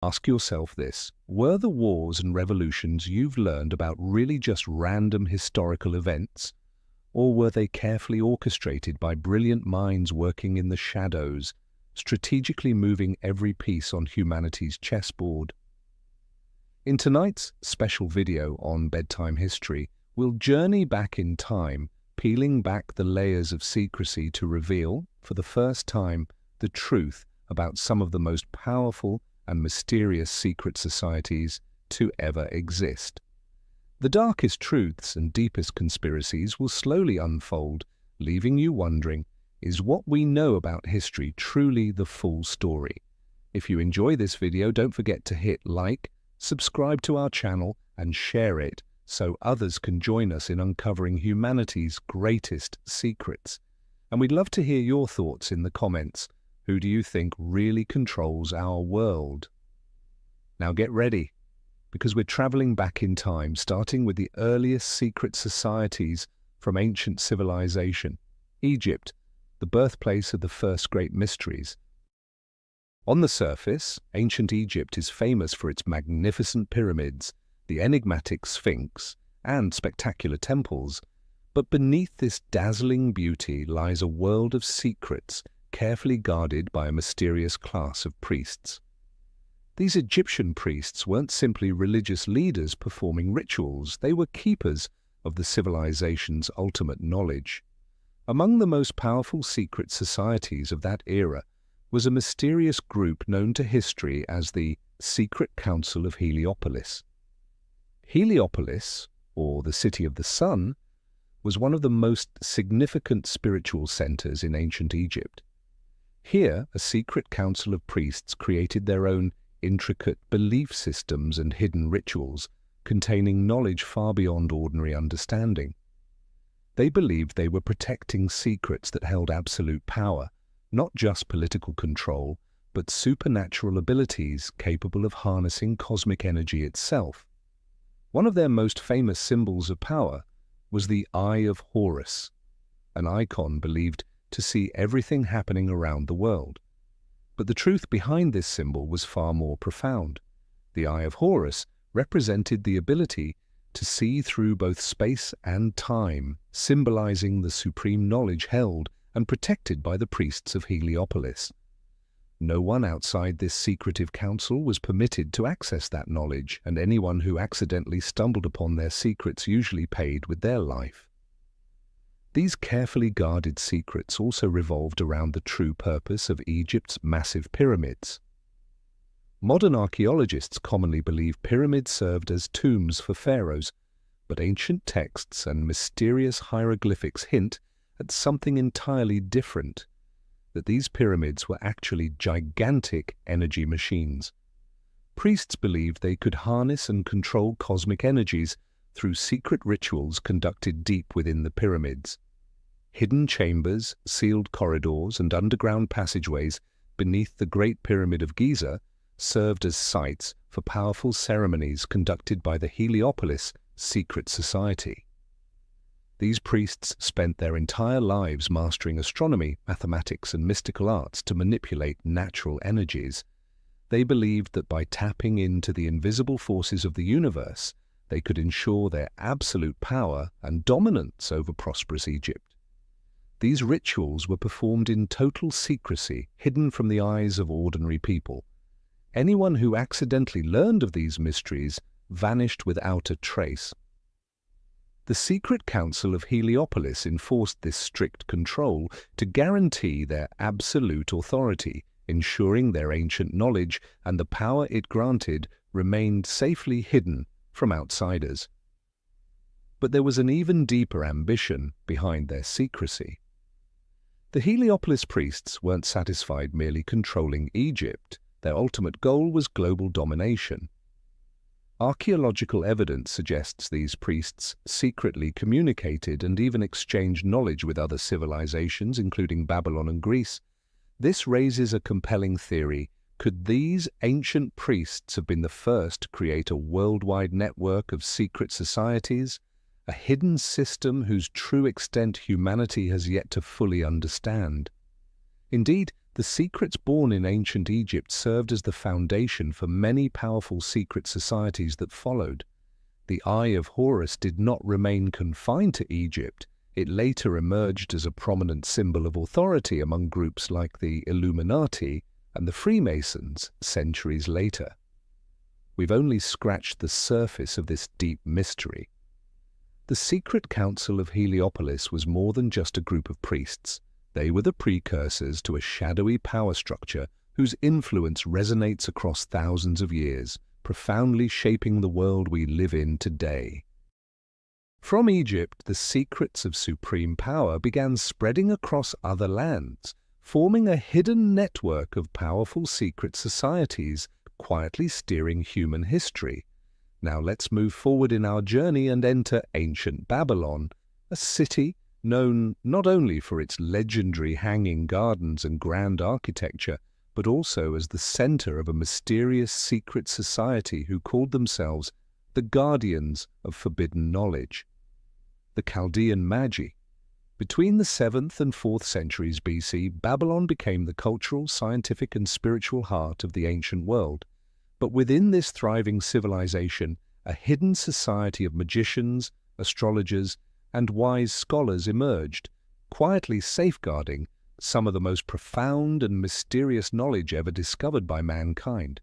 Ask yourself this: were the wars and revolutions you've learned about really just random historical events? Or were they carefully orchestrated by brilliant minds working in the shadows, strategically moving every piece on humanity's chessboard? In tonight's special video on bedtime history, we'll journey back in time, peeling back the layers of secrecy to reveal, for the first time, the truth about some of the most powerful and mysterious secret societies to ever exist. The darkest truths and deepest conspiracies will slowly unfold, leaving you wondering, is what we know about history truly the full story? If you enjoy this video, don't forget to hit like, subscribe to our channel, and share it so others can join us in uncovering humanity's greatest secrets. And we'd love to hear your thoughts in the comments. Who do you think really controls our world? Now get ready, because we're traveling back in time, starting with the earliest secret societies from ancient civilization, Egypt, the birthplace of the first great mysteries. On the surface, ancient Egypt is famous for its magnificent pyramids, the enigmatic Sphinx, and spectacular temples. But beneath this dazzling beauty lies a world of secrets, carefully guarded by a mysterious class of priests. These Egyptian priests weren't simply religious leaders performing rituals, they were keepers of the civilization's ultimate knowledge. Among the most powerful secret societies of that era was a mysterious group known to history as the Secret Council of Heliopolis. Heliopolis, or the City of the Sun, was one of the most significant spiritual centers in ancient Egypt. Here, a secret council of priests created their own intricate belief systems and hidden rituals, containing knowledge far beyond ordinary understanding. They believed they were protecting secrets that held absolute power, not just political control, but supernatural abilities capable of harnessing cosmic energy itself. One of their most famous symbols of power was the Eye of Horus, an icon believed to see everything happening around the world. But the truth behind this symbol was far more profound. The Eye of Horus represented the ability to see through both space and time, symbolizing the supreme knowledge held and protected by the priests of Heliopolis. No one outside this secretive council was permitted to access that knowledge, and anyone who accidentally stumbled upon their secrets usually paid with their life. These carefully guarded secrets also revolved around the true purpose of Egypt's massive pyramids. Modern archaeologists commonly believe pyramids served as tombs for pharaohs, but ancient texts and mysterious hieroglyphics hint at something entirely different, that these pyramids were actually gigantic energy machines. Priests believed they could harness and control cosmic energies through secret rituals conducted deep within the pyramids. Hidden chambers, sealed corridors, and underground passageways beneath the Great Pyramid of Giza served as sites for powerful ceremonies conducted by the Heliopolis secret society. These priests spent their entire lives mastering astronomy, mathematics, and mystical arts to manipulate natural energies. They believed that by tapping into the invisible forces of the universe, they could ensure their absolute power and dominance over prosperous Egypt. These rituals were performed in total secrecy, hidden from the eyes of ordinary people. Anyone who accidentally learned of these mysteries vanished without a trace. The Secret Council of Heliopolis enforced this strict control to guarantee their absolute authority, ensuring their ancient knowledge and the power it granted remained safely hidden from outsiders. But there was an even deeper ambition behind their secrecy. The Heliopolis priests weren't satisfied merely controlling Egypt. Their ultimate goal was global domination. Archaeological evidence suggests these priests secretly communicated and even exchanged knowledge with other civilizations, including Babylon and Greece. This raises a compelling theory. Could these ancient priests have been the first to create a worldwide network of secret societies, a hidden system whose true extent humanity has yet to fully understand? Indeed, the The secrets born in ancient Egypt served as the foundation for many powerful secret societies that followed. The Eye of Horus did not remain confined to Egypt. It later emerged as a prominent symbol of authority among groups like the Illuminati and the Freemasons centuries later. We've only scratched the surface of this deep mystery. The secret council of Heliopolis was more than just a group of priests. They were the precursors to a shadowy power structure whose influence resonates across thousands of years, profoundly shaping the world we live in today. From Egypt, the secrets of supreme power began spreading across other lands, forming a hidden network of powerful secret societies quietly steering human history. Now let's move forward in our journey and enter ancient Babylon, a city known not only for its legendary hanging gardens and grand architecture, but also as the center of a mysterious secret society who called themselves the Guardians of Forbidden Knowledge. The Chaldean Magi. Between the 7th and 4th centuries BC, Babylon became the cultural, scientific, and spiritual heart of the ancient world. But within this thriving civilization, a hidden society of magicians, astrologers, and wise scholars emerged, quietly safeguarding some of the most profound and mysterious knowledge ever discovered by mankind.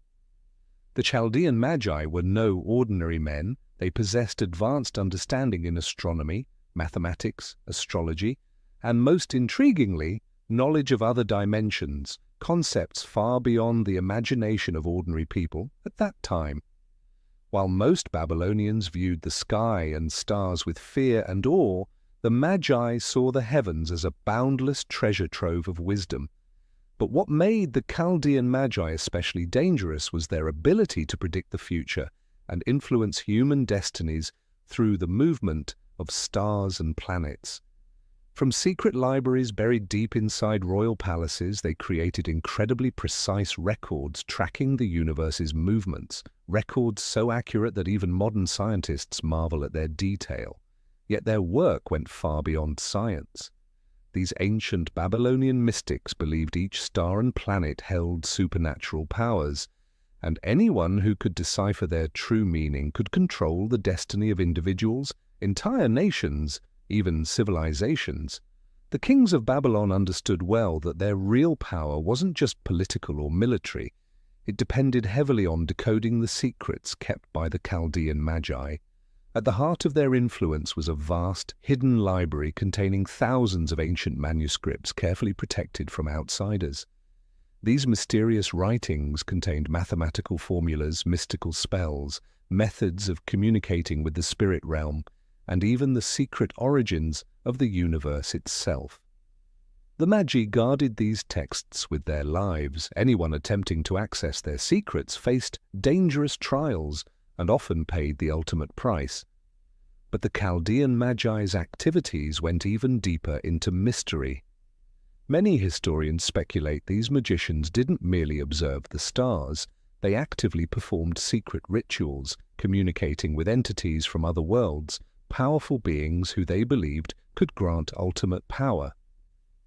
The Chaldean Magi were no ordinary men. They possessed advanced understanding in astronomy, mathematics, astrology, and most intriguingly, knowledge of other dimensions, concepts far beyond the imagination of ordinary people at that time. While most Babylonians viewed the sky and stars with fear and awe, the Magi saw the heavens as a boundless treasure trove of wisdom. But what made the Chaldean Magi especially dangerous was their ability to predict the future and influence human destinies through the movement of stars and planets. From secret libraries buried deep inside royal palaces, they created incredibly precise records tracking the universe's movements, records so accurate that even modern scientists marvel at their detail. Yet their work went far beyond science. These ancient Babylonian mystics believed each star and planet held supernatural powers, and anyone who could decipher their true meaning could control the destiny of individuals, entire nations, even civilizations. The kings of Babylon understood well that their real power wasn't just political or military. It depended heavily on decoding the secrets kept by the Chaldean Magi. At the heart of their influence was a vast, hidden library containing thousands of ancient manuscripts carefully protected from outsiders. These mysterious writings contained mathematical formulas, mystical spells, methods of communicating with the spirit realm, and even the secret origins of the universe itself. The Magi guarded these texts with their lives. Anyone attempting to access their secrets faced dangerous trials and often paid the ultimate price. But the Chaldean Magi's activities went even deeper into mystery. Many historians speculate these magicians didn't merely observe the stars. They actively performed secret rituals, communicating with entities from other worlds, powerful beings who they believed could grant ultimate power.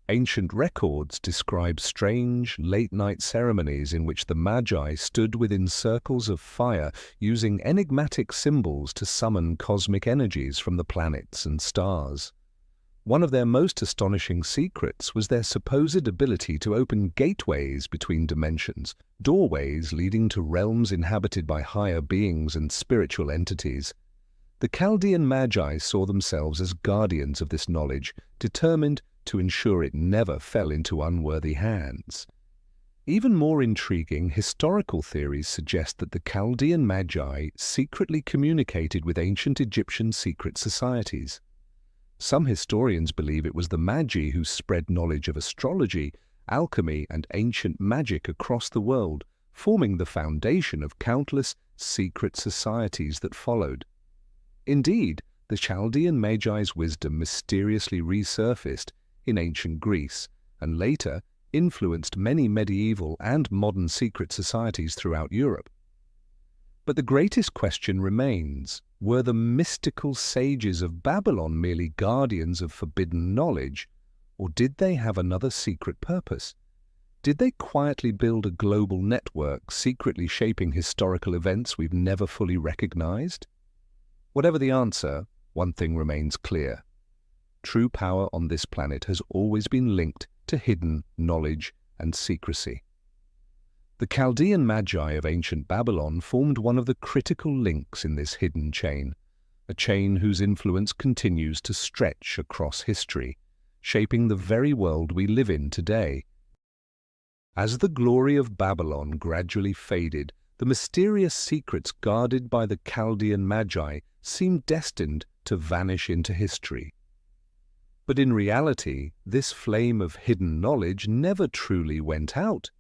Ancient records describe strange, late-night ceremonies in which the Magi stood within circles of fire, using enigmatic symbols to summon cosmic energies from the planets and stars. One of their most astonishing secrets was their supposed ability to open gateways between dimensions, doorways leading to realms inhabited by higher beings and spiritual entities. The Chaldean Magi saw themselves as guardians of this knowledge, determined to ensure it never fell into unworthy hands. Even more intriguing, historical theories suggest that the Chaldean Magi secretly communicated with ancient Egyptian secret societies. Some historians believe it was the Magi who spread knowledge of astrology, alchemy, and ancient magic across the world, forming the foundation of countless secret societies that followed. Indeed, the Chaldean Magi's wisdom mysteriously resurfaced in ancient Greece and later influenced many medieval and modern secret societies throughout Europe. But the greatest question remains, were the mystical sages of Babylon merely guardians of forbidden knowledge, or did they have another secret purpose? Did they quietly build a global network, secretly shaping historical events we've never fully recognized? Whatever the answer, one thing remains clear. True power on this planet has always been linked to hidden knowledge and secrecy. The Chaldean Magi of ancient Babylon formed one of the critical links in this hidden chain, a chain whose influence continues to stretch across history, shaping the very world we live in today. As the glory of Babylon gradually faded, the mysterious secrets guarded by the Chaldean Magi seemed destined to vanish into history. But in reality, this flame of hidden knowledge never truly went out.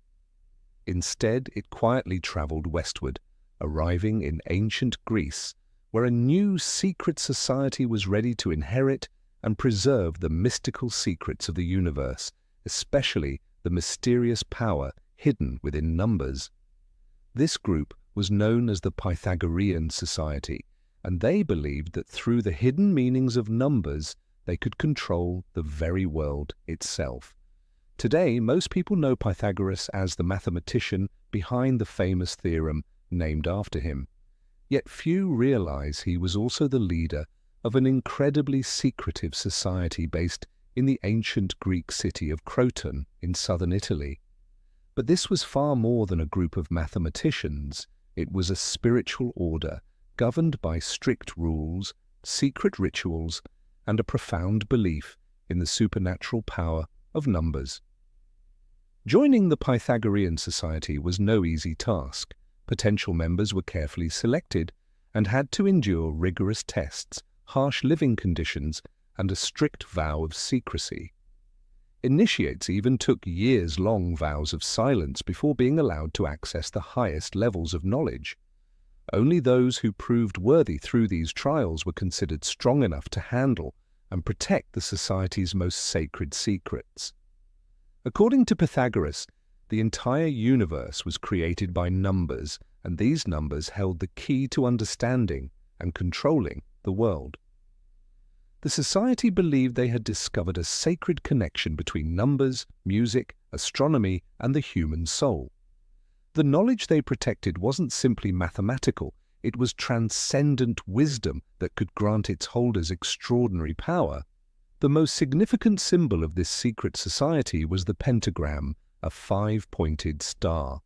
Instead, it quietly traveled westward, arriving in ancient Greece, where a new secret society was ready to inherit and preserve the mystical secrets of the universe, especially the mysterious power hidden within numbers. This group was known as the Pythagorean Society, and they believed that through the hidden meanings of numbers, they could control the very world itself. Today, most people know Pythagoras as the mathematician behind the famous theorem named after him. Yet few realize he was also the leader of an incredibly secretive society based in the ancient Greek city of Croton in southern Italy. But this was far more than a group of mathematicians. It was a spiritual order governed by strict rules, secret rituals, and a profound belief in the supernatural power of numbers. Joining the Pythagorean Society was no easy task. Potential members were carefully selected and had to endure rigorous tests, harsh living conditions, and a strict vow of secrecy. Initiates even took years-long vows of silence before being allowed to access the highest levels of knowledge. Only those who proved worthy through these trials were considered strong enough to handle and protect the society's most sacred secrets. According to Pythagoras, the entire universe was created by numbers, and these numbers held the key to understanding and controlling the world. The society believed they had discovered a sacred connection between numbers, music, astronomy, and the human soul. The knowledge they protected wasn't simply mathematical, it was transcendent wisdom that could grant its holders extraordinary power. The most significant symbol of this secret society was the pentagram, a five-pointed star.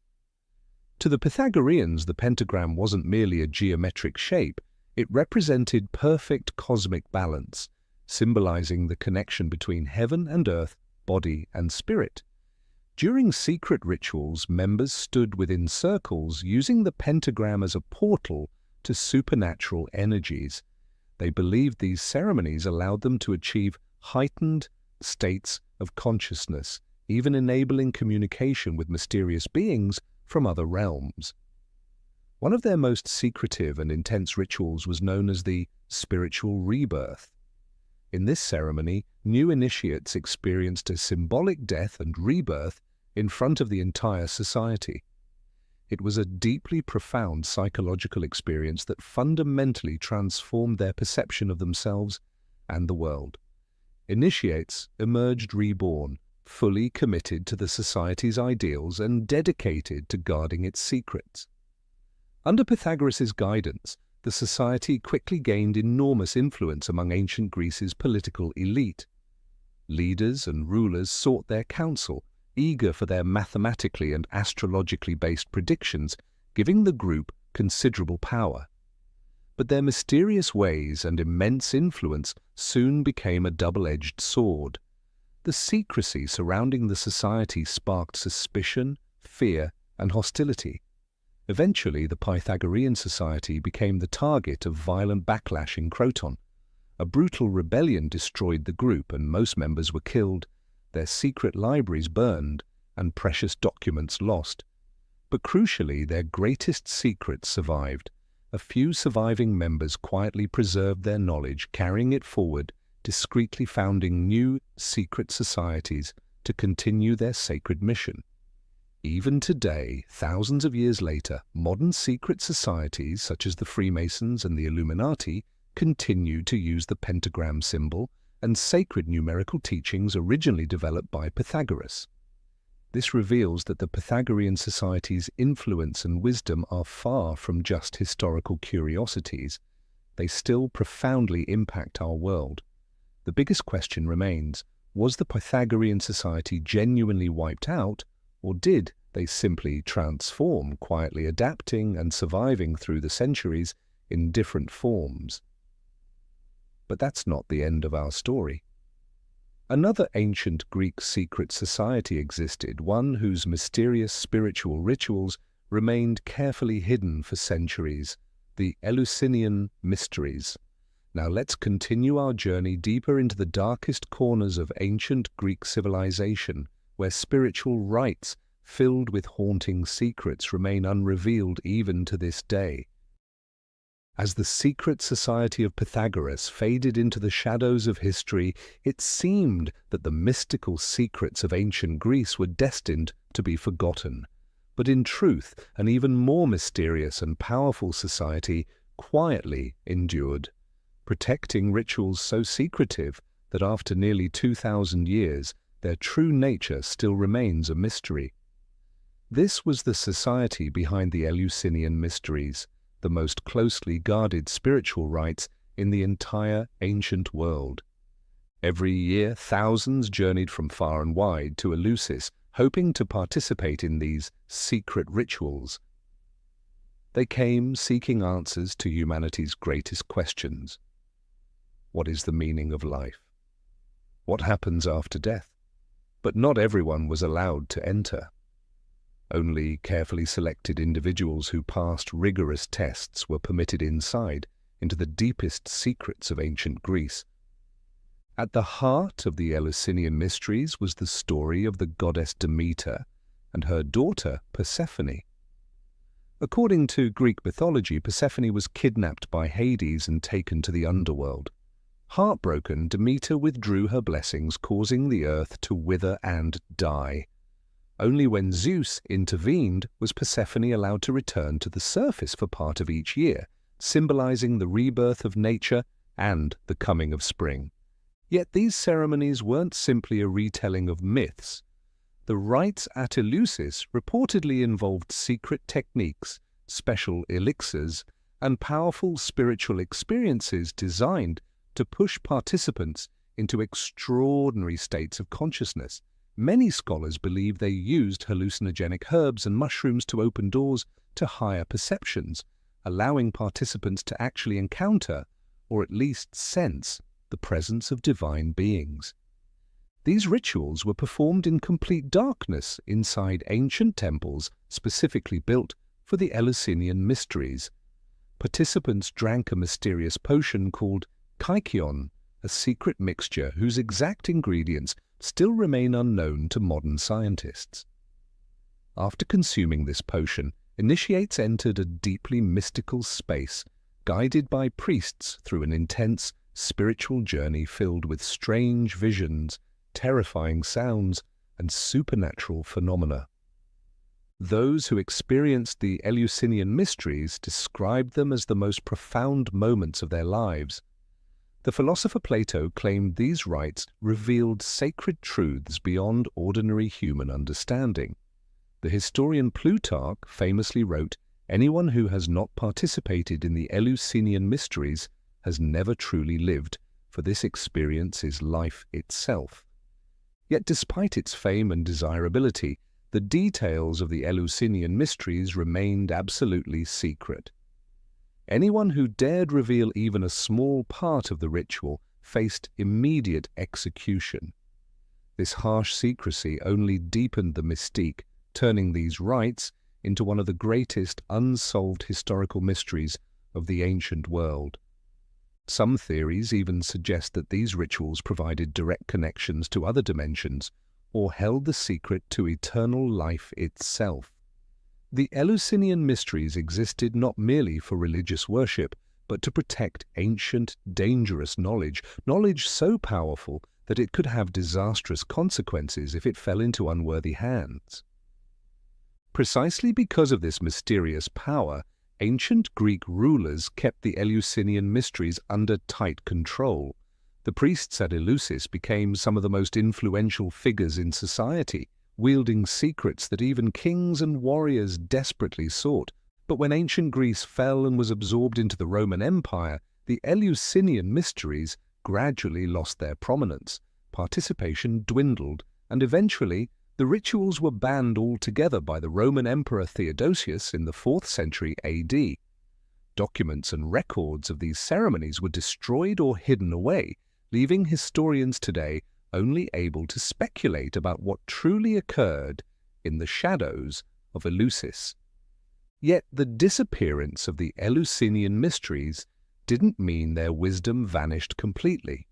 To the Pythagoreans, the pentagram wasn't merely a geometric shape, it represented perfect cosmic balance, symbolizing the connection between heaven and earth, body and spirit. During secret rituals, members stood within circles, using the pentagram as a portal to supernatural energies. They believed these ceremonies allowed them to achieve heightened states of consciousness, even enabling communication with mysterious beings from other realms. One of their most secretive and intense rituals was known as the spiritual rebirth. In this ceremony, new initiates experienced a symbolic death and rebirth in front of the entire society. It was a deeply profound psychological experience that fundamentally transformed their perception of themselves and the world. Initiates emerged reborn, fully committed to the society's ideals and dedicated to guarding its secrets. Under Pythagoras' guidance, the society quickly gained enormous influence among ancient Greece's political elite. Leaders and rulers sought their counsel, eager for their mathematically and astrologically based predictions, giving the group considerable power. But their mysterious ways and immense influence soon became a double-edged sword. The secrecy surrounding the society sparked suspicion, fear, and hostility. Eventually, the Pythagorean Society became the target of violent backlash in Croton. A brutal rebellion destroyed the group, and most members were killed, their secret libraries burned, and precious documents lost. But crucially, their greatest secrets survived. A few surviving members quietly preserved their knowledge, carrying it forward, discreetly founding new secret societies to continue their sacred mission. Even today, thousands of years later, modern secret societies such as the Freemasons and the Illuminati continue to use the pentagram symbol and sacred numerical teachings originally developed by Pythagoras. This reveals that the Pythagorean society's influence and wisdom are far from just historical curiosities. They still profoundly impact our world. The biggest question remains, was the Pythagorean society genuinely wiped out, or did they simply transform, quietly adapting and surviving through the centuries in different forms? But that's not the end of our story. Another ancient Greek secret society existed, one whose mysterious spiritual rituals remained carefully hidden for centuries, the Eleusinian Mysteries. Now let's continue our journey deeper into the darkest corners of ancient Greek civilization, where spiritual rites filled with haunting secrets remain unrevealed even to this day. As the secret society of Pythagoras faded into the shadows of history, it seemed that the mystical secrets of ancient Greece were destined to be forgotten. But in truth, an even more mysterious and powerful society quietly endured, protecting rituals so secretive that after nearly 2,000 years, their true nature still remains a mystery. This was the society behind the Eleusinian Mysteries, the most closely guarded spiritual rites in the entire ancient world. Every year, thousands journeyed from far and wide to Eleusis, hoping to participate in these secret rituals. They came seeking answers to humanity's greatest questions. What is the meaning of life? What happens after death? But not everyone was allowed to enter. Only carefully selected individuals who passed rigorous tests were permitted inside, into the deepest secrets of ancient Greece. At the heart of the Eleusinian Mysteries was the story of the goddess Demeter and her daughter Persephone. According to Greek mythology, Persephone was kidnapped by Hades and taken to the underworld. Heartbroken, Demeter withdrew her blessings, causing the earth to wither and die. Only when Zeus intervened was Persephone allowed to return to the surface for part of each year, symbolizing the rebirth of nature and the coming of spring. Yet these ceremonies weren't simply a retelling of myths. The rites at Eleusis reportedly involved secret techniques, special elixirs, and powerful spiritual experiences designed to push participants into extraordinary states of consciousness. Many scholars believe they used hallucinogenic herbs and mushrooms to open doors to higher perceptions, allowing participants to actually encounter, or at least sense, the presence of divine beings. These rituals were performed in complete darkness inside ancient temples specifically built for the Eleusinian Mysteries. Participants drank a mysterious potion called kykeon, a secret mixture whose exact ingredients still remain unknown to modern scientists. After consuming this potion, initiates entered a deeply mystical space, guided by priests through an intense spiritual journey filled with strange visions, terrifying sounds, and supernatural phenomena. Those who experienced the Eleusinian Mysteries described them as the most profound moments of their lives. The philosopher Plato claimed these rites revealed sacred truths beyond ordinary human understanding. The historian Plutarch famously wrote, "Anyone who has not participated in the Eleusinian Mysteries has never truly lived, for this experience is life itself." Yet despite its fame and desirability, the details of the Eleusinian Mysteries remained absolutely secret. Anyone who dared reveal even a small part of the ritual faced immediate execution. This harsh secrecy only deepened the mystique, turning these rites into one of the greatest unsolved historical mysteries of the ancient world. Some theories even suggest that these rituals provided direct connections to other dimensions or held the secret to eternal life itself. The Eleusinian Mysteries existed not merely for religious worship, but to protect ancient, dangerous knowledge so powerful that it could have disastrous consequences if it fell into unworthy hands. Precisely because of this mysterious power, ancient Greek rulers kept the Eleusinian Mysteries under tight control. The priests at Eleusis became some of the most influential figures in society, wielding secrets that even kings and warriors desperately sought. But when ancient Greece fell and was absorbed into the Roman Empire, the Eleusinian mysteries gradually lost their prominence. Participation dwindled, and eventually the rituals were banned altogether by the Roman Emperor Theodosius in the 4th century AD. Documents and records of these ceremonies were destroyed or hidden away, leaving historians today only able to speculate about what truly occurred in the shadows of Eleusis. Yet the disappearance of the Eleusinian mysteries didn't mean their wisdom vanished completely.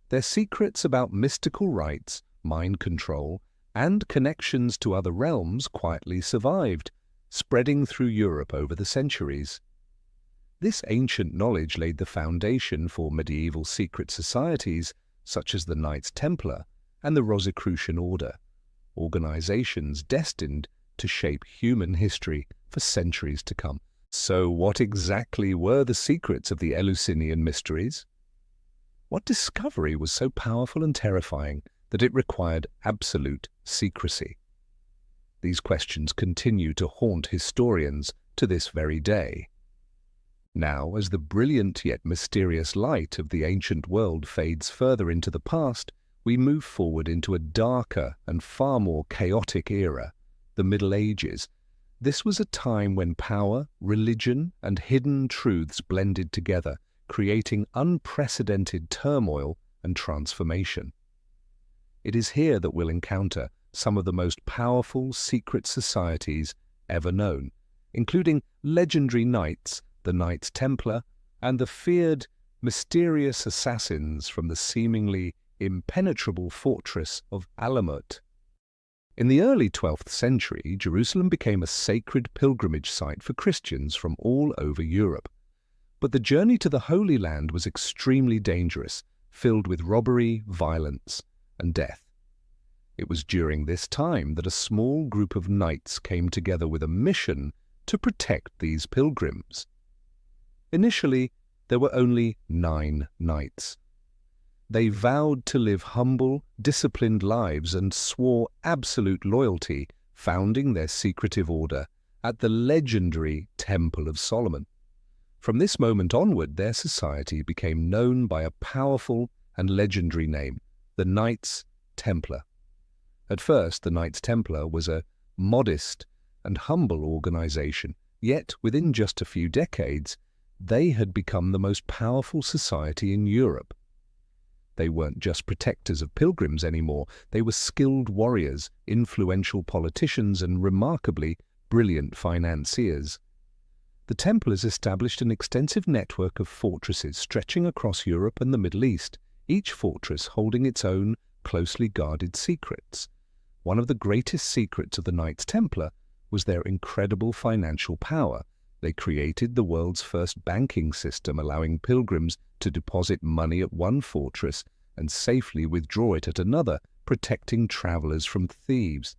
Their secrets about mystical rites, mind control, and connections to other realms quietly survived, spreading through Europe over the centuries. This ancient knowledge laid the foundation for medieval secret societies such as the Knights Templar and the Rosicrucian Order, organizations destined to shape human history for centuries to come. So what exactly were the secrets of the Eleusinian mysteries? What discovery was so powerful and terrifying that it required absolute secrecy? These questions continue to haunt historians to this very day. Now, as the brilliant yet mysterious light of the ancient world fades further into the past, we move forward into a darker and far more chaotic era, the Middle Ages. This was a time when power, religion, and hidden truths blended together, creating unprecedented turmoil and transformation. It is here that we'll encounter some of the most powerful secret societies ever known, including legendary knights, the Knights Templar, and the feared, mysterious assassins from the seemingly impenetrable fortress of Alamut. In the early 12th century, Jerusalem became a sacred pilgrimage site for Christians from all over Europe. But the journey to the Holy Land was extremely dangerous, filled with robbery, violence, and death. It was during this time that a small group of knights came together with a mission to protect these pilgrims. Initially, there were only 9 knights. They vowed to live humble, disciplined lives and swore absolute loyalty, founding their secretive order at the legendary Temple of Solomon. From this moment onward, their society became known by a powerful and legendary name, the Knights Templar. At first, the Knights Templar was a modest and humble organization, yet within just a few decades, they had become the most powerful society in Europe. They weren't just protectors of pilgrims anymore, they were skilled warriors, influential politicians, and remarkably brilliant financiers. The Templars established an extensive network of fortresses stretching across Europe and the Middle East, each fortress holding its own closely guarded secrets. One of the greatest secrets of the Knights Templar was their incredible financial power. They created the world's first banking system, allowing pilgrims to deposit money at one fortress and safely withdraw it at another, protecting travelers from thieves.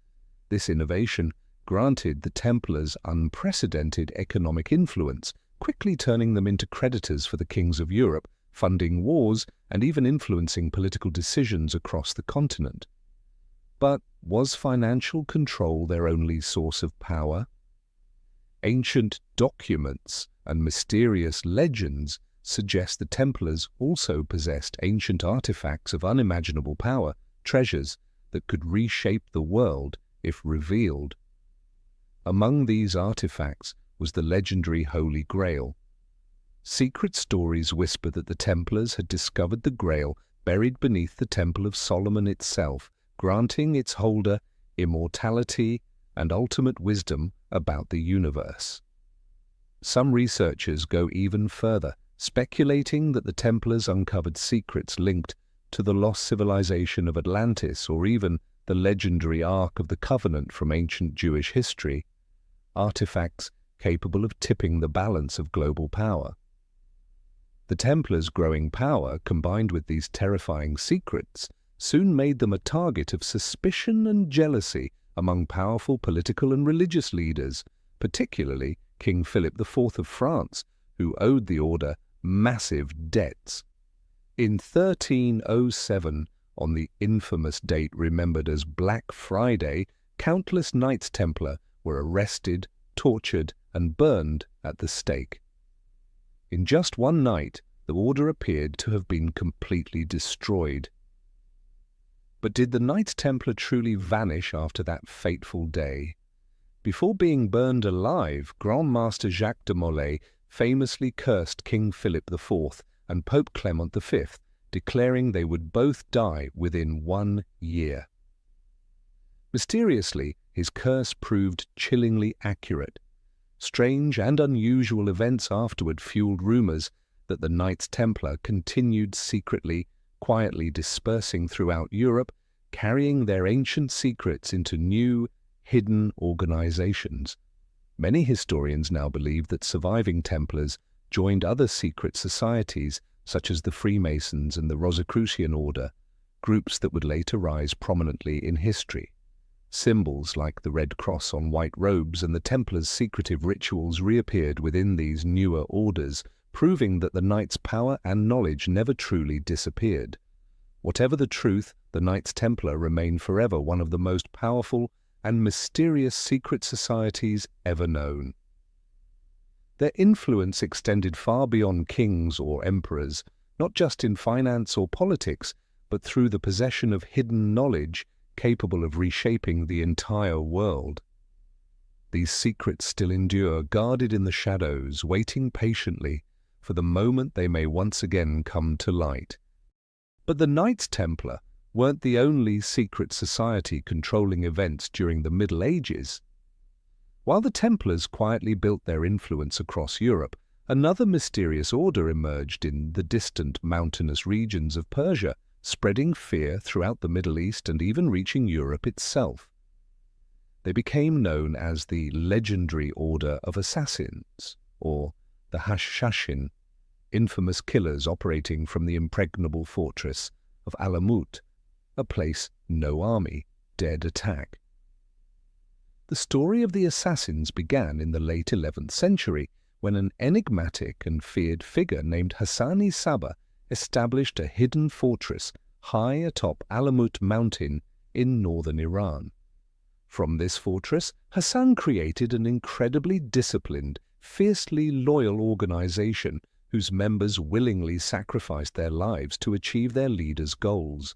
This innovation granted the Templars unprecedented economic influence, quickly turning them into creditors for the kings of Europe, funding wars and even influencing political decisions across the continent. But was financial control their only source of power? Ancient documents and mysterious legends suggest the Templars also possessed ancient artifacts of unimaginable power, treasures that could reshape the world if revealed. Among these artifacts was the legendary Holy Grail. Secret stories whisper that the Templars had discovered the Grail buried beneath the Temple of Solomon itself, granting its holder immortality and ultimate wisdom about the universe. Some researchers go even further, speculating that the Templars uncovered secrets linked to the lost civilization of Atlantis or even the legendary Ark of the Covenant from ancient Jewish history, artifacts capable of tipping the balance of global power. The Templars' growing power, combined with these terrifying secrets, soon made them a target of suspicion and jealousy among powerful political and religious leaders, particularly King Philip IV of France, who owed the order massive debts. In 1307, On the infamous date remembered as Black Friday, countless Knights Templar were arrested, tortured, and burned at the stake. In just one night, the order appeared to have been completely destroyed. But did the Knights Templar truly vanish after that fateful day? Before being burned alive, Grand Master Jacques de Molay famously cursed King Philip IV and Pope Clement V, declaring they would both die within 1 year. Mysteriously, his curse proved chillingly accurate. Strange and unusual events afterward fueled rumors that the Knights Templar continued secretly, quietly dispersing throughout Europe, carrying their ancient secrets into new, hidden organizations. Many historians now believe that surviving Templars joined other secret societies such as the Freemasons and the Rosicrucian Order, groups that would later rise prominently in history. Symbols like the Red Cross on white robes and the Templars' secretive rituals reappeared within these newer orders, proving that the Knights' power and knowledge never truly disappeared. Whatever the truth, the Knights Templar remain forever one of the most powerful and mysterious secret societies ever known. Their influence extended far beyond kings or emperors, not just in finance or politics, but through the possession of hidden knowledge capable of reshaping the entire world. These secrets still endure, guarded in the shadows, waiting patiently for the moment they may once again come to light. But the Knights Templar weren't the only secret society controlling events during the Middle Ages. While the Templars quietly built their influence across Europe, another mysterious order emerged in the distant mountainous regions of Persia, spreading fear throughout the Middle East and even reaching Europe itself. They became known as the legendary Order of Assassins, or the Hashashin, infamous killers operating from the impregnable fortress of Alamut, a place no army dared attack. The story of the assassins began in the late 11th century, when an enigmatic and feared figure named Hassan-i-Sabbah established a hidden fortress high atop Alamut Mountain in northern Iran. From this fortress, Hassan created an incredibly disciplined, fiercely loyal organization whose members willingly sacrificed their lives to achieve their leader's goals.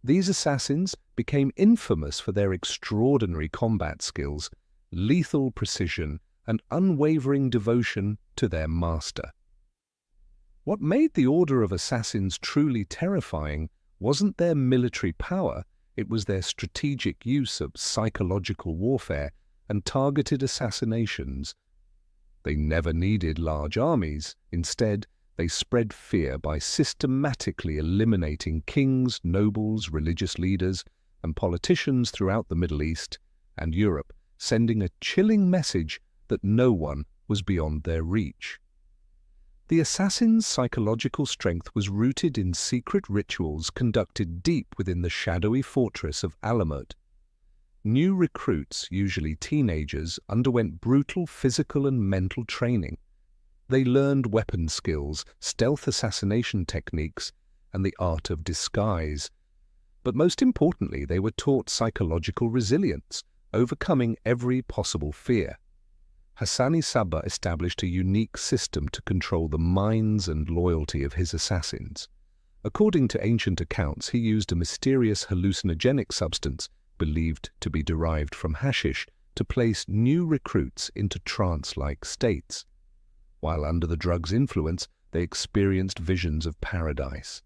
These assassins became infamous for their extraordinary combat skills, lethal precision, and unwavering devotion to their master. What made the Order of Assassins truly terrifying wasn't their military power, it was their strategic use of psychological warfare and targeted assassinations. They never needed large armies. Instead, they spread fear by systematically eliminating kings, nobles, religious leaders, and politicians throughout the Middle East and Europe, sending a chilling message that no one was beyond their reach. The assassins' psychological strength was rooted in secret rituals conducted deep within the shadowy fortress of Alamut. New recruits, usually teenagers, underwent brutal physical and mental training. They learned weapon skills, stealth assassination techniques, and the art of disguise. But most importantly, they were taught psychological resilience, overcoming every possible fear. Hassan-i-Sabbah established a unique system to control the minds and loyalty of his assassins. According to ancient accounts, he used a mysterious hallucinogenic substance believed to be derived from hashish to place new recruits into trance-like states. While under the drug's influence, they experienced visions of paradise.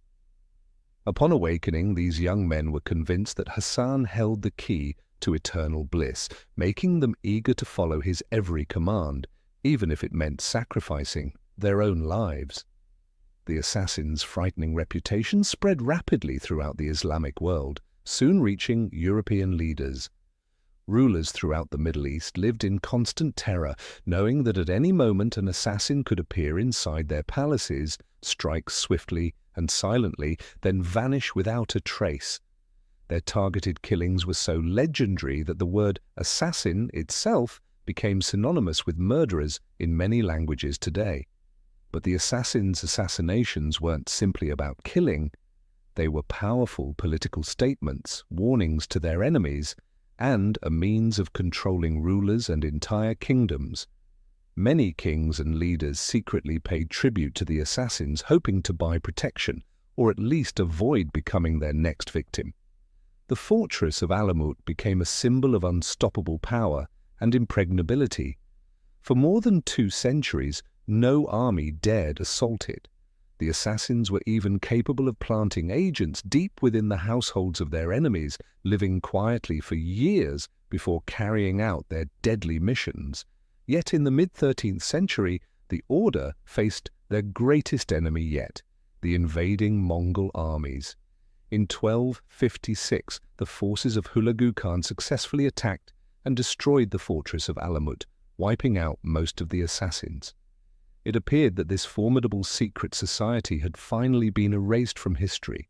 Upon awakening, these young men were convinced that Hassan held the key to eternal bliss, making them eager to follow his every command, even if it meant sacrificing their own lives. The assassin's frightening reputation spread rapidly throughout the Islamic world, soon reaching European leaders. Rulers throughout the Middle East lived in constant terror, knowing that at any moment an assassin could appear inside their palaces, strike swiftly and silently, then vanish without a trace. Their targeted killings were so legendary that the word assassin itself became synonymous with murderers in many languages today. But the assassins' assassinations weren't simply about killing. They were powerful political statements, warnings to their enemies, and a means of controlling rulers and entire kingdoms. Many kings and leaders secretly paid tribute to the assassins, hoping to buy protection, or at least avoid becoming their next victim. The fortress of Alamut became a symbol of unstoppable power and impregnability. For more than 2 centuries, no army dared assault it. The assassins were even capable of planting agents deep within the households of their enemies, living quietly for years before carrying out their deadly missions. Yet in the mid-13th century, the Order faced their greatest enemy yet, the invading Mongol armies. In 1256, the forces of Hulagu Khan successfully attacked and destroyed the fortress of Alamut, wiping out most of the assassins. It appeared that this formidable secret society had finally been erased from history.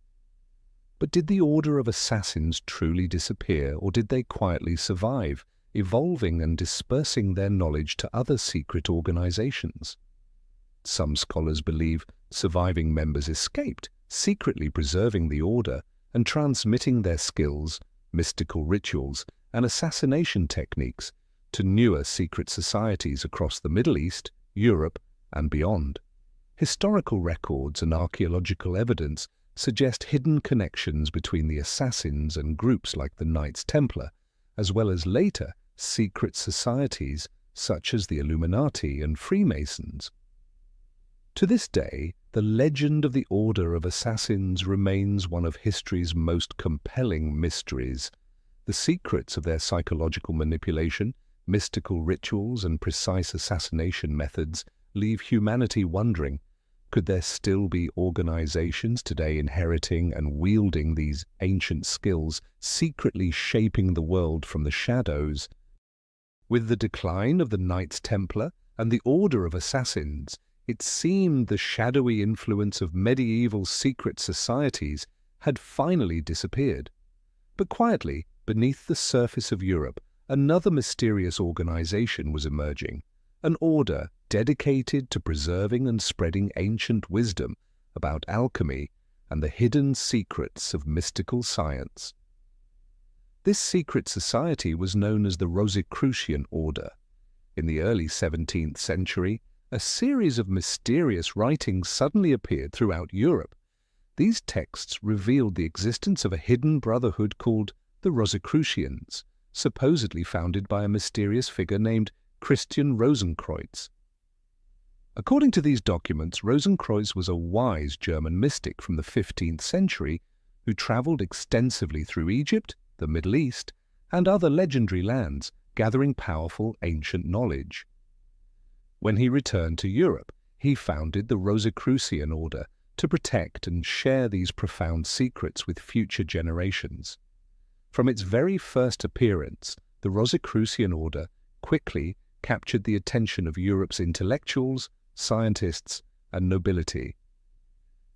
But did the Order of Assassins truly disappear, or did they quietly survive, evolving and dispersing their knowledge to other secret organizations? Some scholars believe surviving members escaped, secretly preserving the Order and transmitting their skills, mystical rituals, and assassination techniques to newer secret societies across the Middle East, Europe, and beyond. Historical records and archaeological evidence suggest hidden connections between the assassins and groups like the Knights Templar, as well as later secret societies such as the Illuminati and Freemasons. To this day, the legend of the Order of Assassins remains one of history's most compelling mysteries. The secrets of their psychological manipulation, mystical rituals, and precise assassination methods leave humanity wondering, could there still be organizations today inheriting and wielding these ancient skills, secretly shaping the world from the shadows? With the decline of the Knights Templar and the Order of Assassins, it seemed the shadowy influence of medieval secret societies had finally disappeared. But quietly, beneath the surface of Europe, another mysterious organization was emerging, an order dedicated to preserving and spreading ancient wisdom about alchemy and the hidden secrets of mystical science. This secret society was known as the Rosicrucian Order. In the early 17th century, a series of mysterious writings suddenly appeared throughout Europe. These texts revealed the existence of a hidden brotherhood called the Rosicrucians, supposedly founded by a mysterious figure named Christian Rosenkreuz. According to these documents, Rosenkreuz was a wise German mystic from the 15th century who traveled extensively through Egypt, the Middle East, and other legendary lands, gathering powerful ancient knowledge. When he returned to Europe, he founded the Rosicrucian Order to protect and share these profound secrets with future generations. From its very first appearance, the Rosicrucian Order quickly captured the attention of Europe's intellectuals, scientists, and nobility.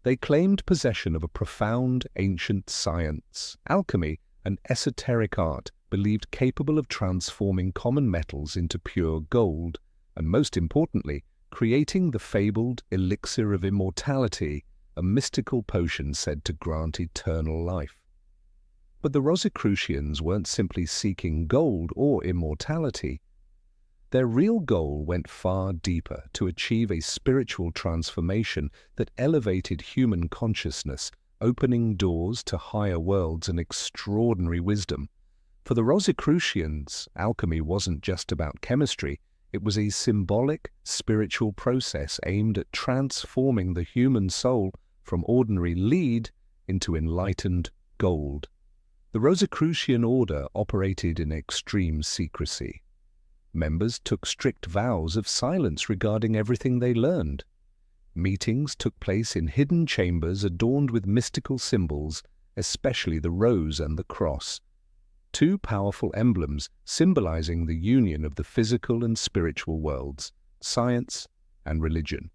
They claimed possession of a profound ancient science, alchemy, and esoteric art believed capable of transforming common metals into pure gold, and most importantly, creating the fabled elixir of immortality, a mystical potion said to grant eternal life. But the Rosicrucians weren't simply seeking gold or immortality. Their real goal went far deeper, to achieve a spiritual transformation that elevated human consciousness, opening doors to higher worlds and extraordinary wisdom. For the Rosicrucians, alchemy wasn't just about chemistry, it was a symbolic, spiritual process aimed at transforming the human soul from ordinary lead into enlightened gold. The Rosicrucian Order operated in extreme secrecy. Members took strict vows of silence regarding everything they learned. Meetings took place in hidden chambers adorned with mystical symbols, especially the rose and the cross, two powerful emblems symbolizing the union of the physical and spiritual worlds, science and religion.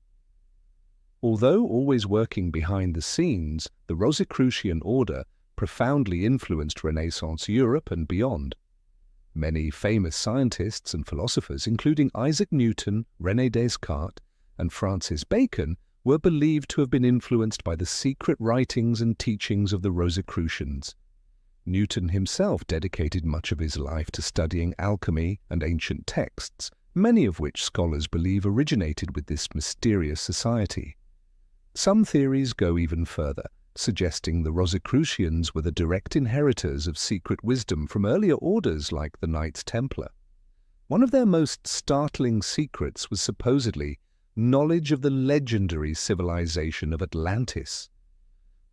Although always working behind the scenes, the Rosicrucian Order profoundly influenced Renaissance Europe and beyond. Many famous scientists and philosophers, including Isaac Newton, René Descartes, and Francis Bacon, were believed to have been influenced by the secret writings and teachings of the Rosicrucians. Newton himself dedicated much of his life to studying alchemy and ancient texts, many of which scholars believe originated with this mysterious society. Some theories go even further, suggesting the Rosicrucians were the direct inheritors of secret wisdom from earlier orders like the Knights Templar. One of their most startling secrets was supposedly knowledge of the legendary civilization of Atlantis.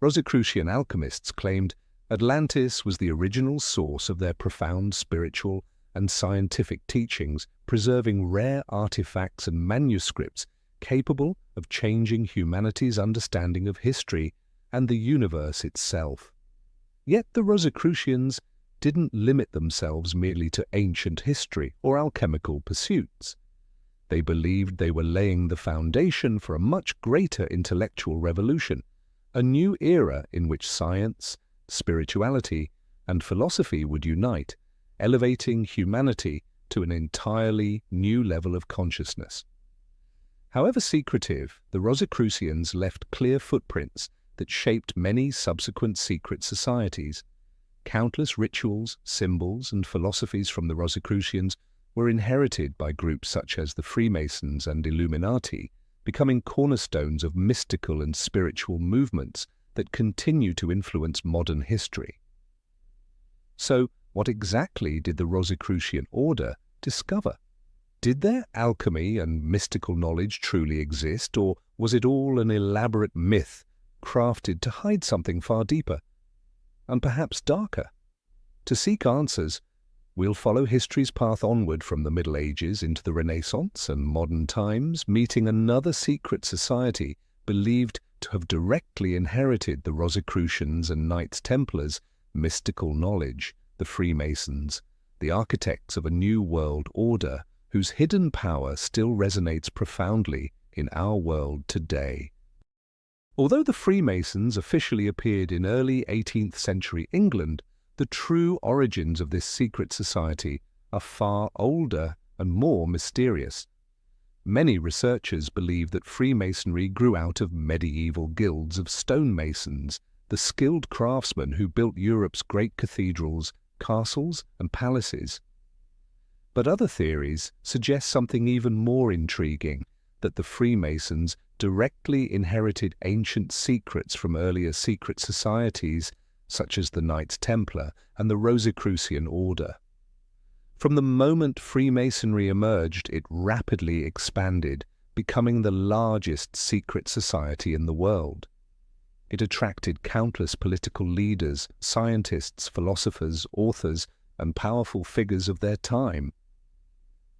Rosicrucian alchemists claimed Atlantis was the original source of their profound spiritual and scientific teachings, preserving rare artifacts and manuscripts capable of changing humanity's understanding of history and the universe itself. Yet the Rosicrucians didn't limit themselves merely to ancient history or alchemical pursuits. They believed they were laying the foundation for a much greater intellectual revolution, a new era in which science, spirituality, and philosophy would unite, elevating humanity to an entirely new level of consciousness. However secretive, the Rosicrucians left clear footprints that shaped many subsequent secret societies. Countless rituals, symbols, and philosophies from the Rosicrucians were inherited by groups such as the Freemasons and Illuminati, becoming cornerstones of mystical and spiritual movements that continue to influence modern history. So, what exactly did the Rosicrucian order discover? Did their alchemy and mystical knowledge truly exist, or was it all an elaborate myth crafted to hide something far deeper, and perhaps darker? To seek answers, we'll follow history's path onward from the Middle Ages into the Renaissance and modern times, meeting another secret society believed to have directly inherited the Rosicrucians and Knights Templars' mystical knowledge, the Freemasons, the architects of a new world order whose hidden power still resonates profoundly in our world today. Although the Freemasons officially appeared in early 18th century England, the true origins of this secret society are far older and more mysterious. Many researchers believe that Freemasonry grew out of medieval guilds of stonemasons, the skilled craftsmen who built Europe's great cathedrals, castles, and palaces. But other theories suggest something even more intriguing, that the Freemasons directly inherited ancient secrets from earlier secret societies such as the Knights Templar and the Rosicrucian order. From the moment Freemasonry emerged, it rapidly expanded, becoming the largest secret society in the world. It attracted countless political leaders, scientists, philosophers, authors, and powerful figures of their time.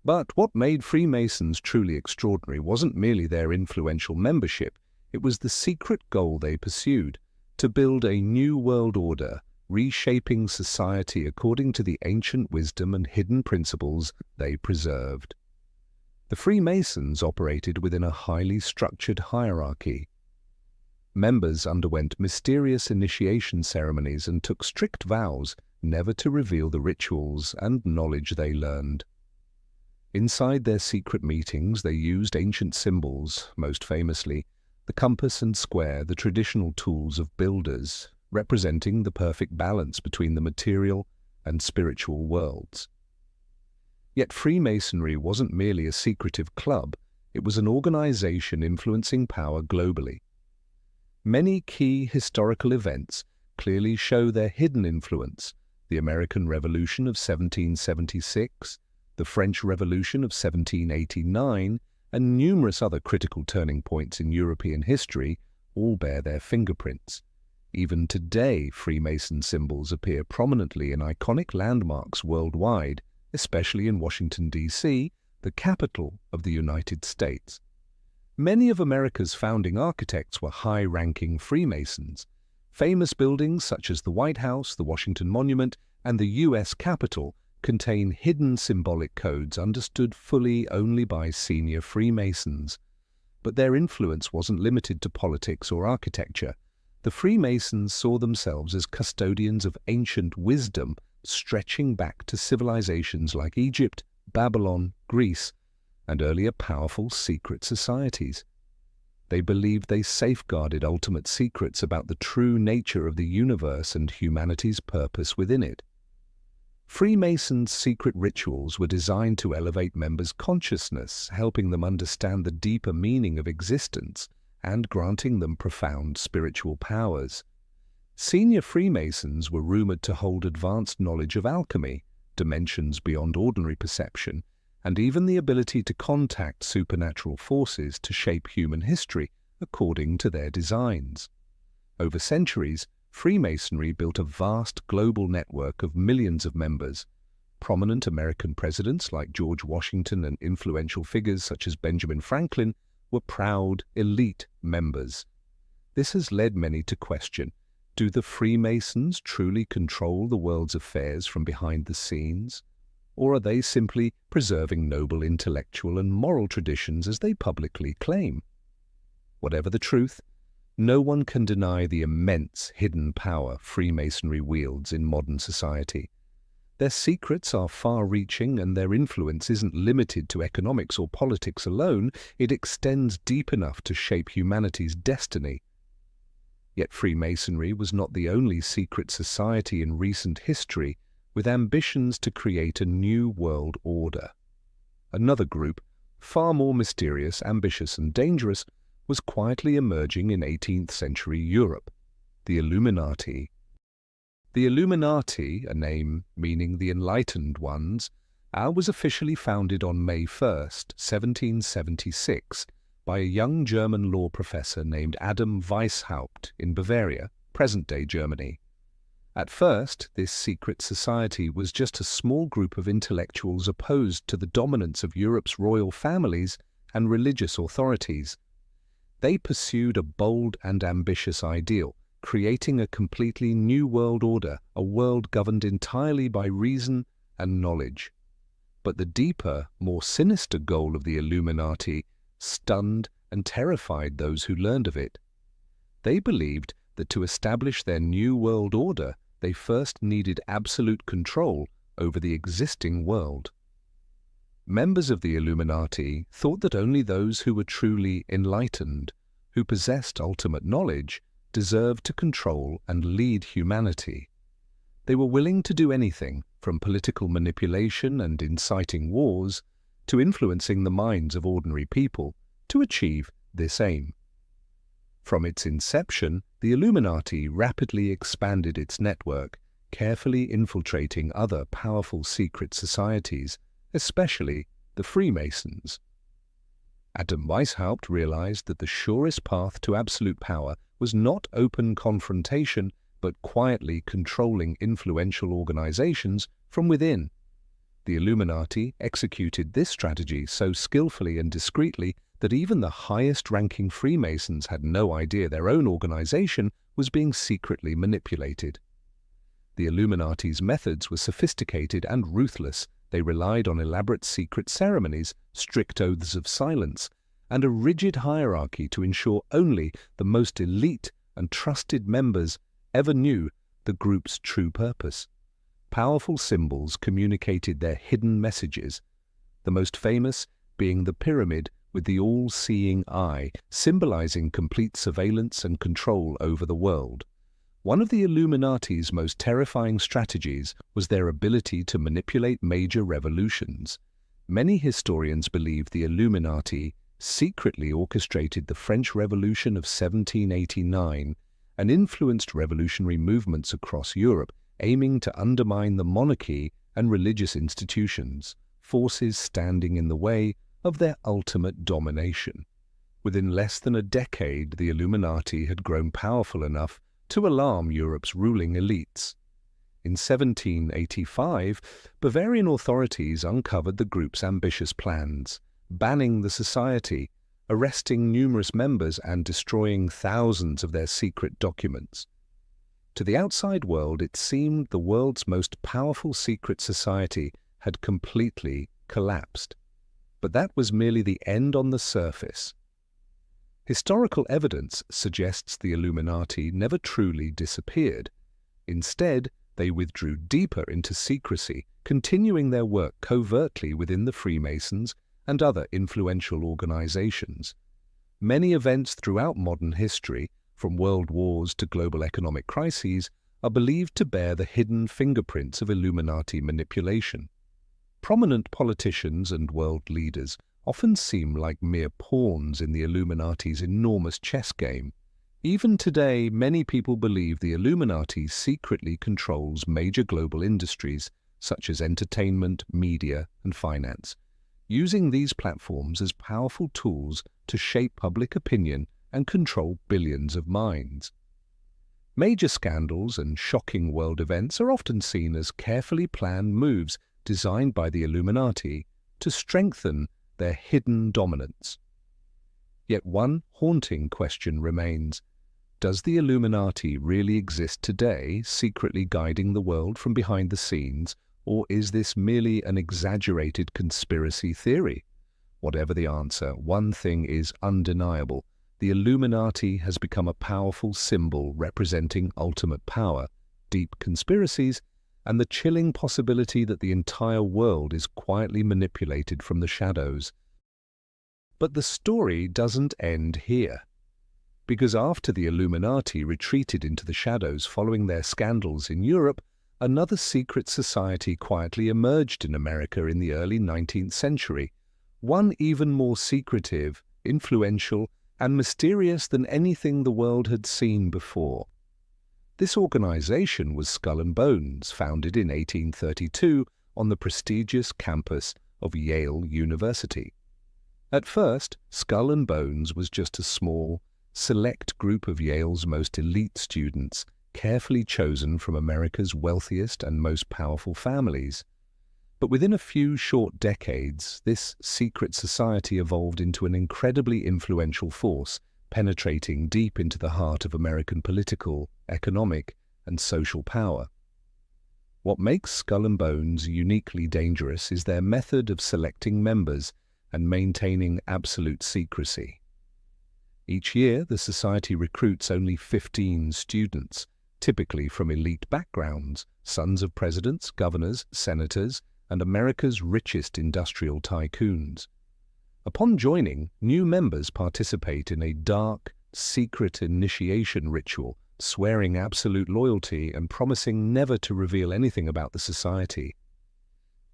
But what made Freemasons truly extraordinary wasn't merely their influential membership, it was the secret goal they pursued: to build a new world order, reshaping society according to the ancient wisdom and hidden principles they preserved. The Freemasons operated within a highly structured hierarchy. Members underwent mysterious initiation ceremonies and took strict vows never to reveal the rituals and knowledge they learned. Inside their secret meetings, they used ancient symbols, most famously the compass and square, the traditional tools of builders, representing the perfect balance between the material and spiritual worlds. Yet Freemasonry wasn't merely a secretive club, it was an organization influencing power globally. Many key historical events clearly show their hidden influence: the American Revolution of 1776, the French Revolution of 1789, and numerous other critical turning points in European history all bear their fingerprints. Even today, Freemason symbols appear prominently in iconic landmarks worldwide, especially in Washington, D.C., the capital of the United States. Many of America's founding architects were high-ranking Freemasons. Famous buildings such as the White House, the Washington Monument, and the U.S. Capitol contain hidden symbolic codes understood fully only by senior Freemasons. But their influence wasn't limited to politics or architecture. The Freemasons saw themselves as custodians of ancient wisdom stretching back to civilizations like Egypt, Babylon, Greece, and earlier powerful secret societies. They believed they safeguarded ultimate secrets about the true nature of the universe and humanity's purpose within it. Freemasons' secret rituals were designed to elevate members' consciousness, helping them understand the deeper meaning of existence and granting them profound spiritual powers. Senior Freemasons were rumored to hold advanced knowledge of alchemy, dimensions beyond ordinary perception, and even the ability to contact supernatural forces to shape human history according to their designs. Over centuries, Freemasonry built a vast global network of millions of members. Prominent American presidents like George Washington and influential figures such as Benjamin Franklin were proud, elite members. This has led many to question, do the Freemasons truly control the world's affairs from behind the scenes? Or are they simply preserving noble intellectual and moral traditions as they publicly claim? Whatever the truth, no one can deny the immense hidden power Freemasonry wields in modern society. Their secrets are far-reaching, and their influence isn't limited to economics or politics alone. It extends deep enough to shape humanity's destiny. Yet Freemasonry was not the only secret society in recent history with ambitions to create a new world order. Another group, far more mysterious, ambitious and dangerous, was quietly emerging in 18th century Europe, the Illuminati. The Illuminati, a name meaning the Enlightened Ones, was officially founded on May 1st, 1776, by a young German law professor named Adam Weishaupt in Bavaria, present-day Germany. At first, this secret society was just a small group of intellectuals opposed to the dominance of Europe's royal families and religious authorities. They pursued a bold and ambitious ideal, creating a completely new world order, a world governed entirely by reason and knowledge. But the deeper, more sinister goal of the Illuminati stunned and terrified those who learned of it. They believed that to establish their new world order, they first needed absolute control over the existing world. Members of the Illuminati thought that only those who were truly enlightened, who possessed ultimate knowledge, deserved to control and lead humanity. They were willing to do anything, from political manipulation and inciting wars, to influencing the minds of ordinary people, to achieve this aim. From its inception, the Illuminati rapidly expanded its network, carefully infiltrating other powerful secret societies, especially the Freemasons. Adam Weishaupt realized that the surest path to absolute power was not open confrontation, but quietly controlling influential organizations from within. The Illuminati executed this strategy so skillfully and discreetly that even the highest-ranking Freemasons had no idea their own organization was being secretly manipulated. The Illuminati's methods were sophisticated and ruthless. They relied on elaborate secret ceremonies, strict oaths of silence, and a rigid hierarchy to ensure only the most elite and trusted members ever knew the group's true purpose. Powerful symbols communicated their hidden messages, the most famous being the pyramid with the all-seeing eye, symbolizing complete surveillance and control over the world. One of the Illuminati's most terrifying strategies was their ability to manipulate major revolutions. Many historians believe the Illuminati secretly orchestrated the French Revolution of 1789 and influenced revolutionary movements across Europe, aiming to undermine the monarchy and religious institutions, forces standing in the way of their ultimate domination. Within less than a decade, the Illuminati had grown powerful enough to alarm Europe's ruling elites. In 1785, Bavarian authorities uncovered the group's ambitious plans, banning the society, arresting numerous members, and destroying thousands of their secret documents. To the outside world, it seemed the world's most powerful secret society had completely collapsed. But that was merely the end on the surface. Historical evidence suggests the Illuminati never truly disappeared. Instead, they withdrew deeper into secrecy, continuing their work covertly within the Freemasons and other influential organizations. Many events throughout modern history, from world wars to global economic crises, are believed to bear the hidden fingerprints of Illuminati manipulation. Prominent politicians and world leaders often seem like mere pawns in the Illuminati's enormous chess game. Even today, many people believe the Illuminati secretly controls major global industries such as entertainment, media, and finance, using these platforms as powerful tools to shape public opinion and control billions of minds. Major scandals and shocking world events are often seen as carefully planned moves designed by the Illuminati to strengthen their hidden dominance. Yet one haunting question remains: does the Illuminati really exist today, secretly guiding the world from behind the scenes, or is this merely an exaggerated conspiracy theory? Whatever the answer, one thing is undeniable: the Illuminati has become a powerful symbol representing ultimate power, deep conspiracies, and the chilling possibility that the entire world is quietly manipulated from the shadows. But the story doesn't end here. Because after the Illuminati retreated into the shadows following their scandals in Europe, another secret society quietly emerged in America in the early 19th century, one even more secretive, influential, and mysterious than anything the world had seen before. This organization was Skull and Bones, founded in 1832 on the prestigious campus of Yale University. At first, Skull and Bones was just a small, select group of Yale's most elite students, carefully chosen from America's wealthiest and most powerful families. But within a few short decades, this secret society evolved into an incredibly influential force, penetrating deep into the heart of American political, economic, and social power. What makes Skull and Bones uniquely dangerous is their method of selecting members and maintaining absolute secrecy. Each year, the society recruits only 15 students, typically from elite backgrounds, sons of presidents, governors, senators, and America's richest industrial tycoons. Upon joining, new members participate in a dark, secret initiation ritual, swearing absolute loyalty and promising never to reveal anything about the society.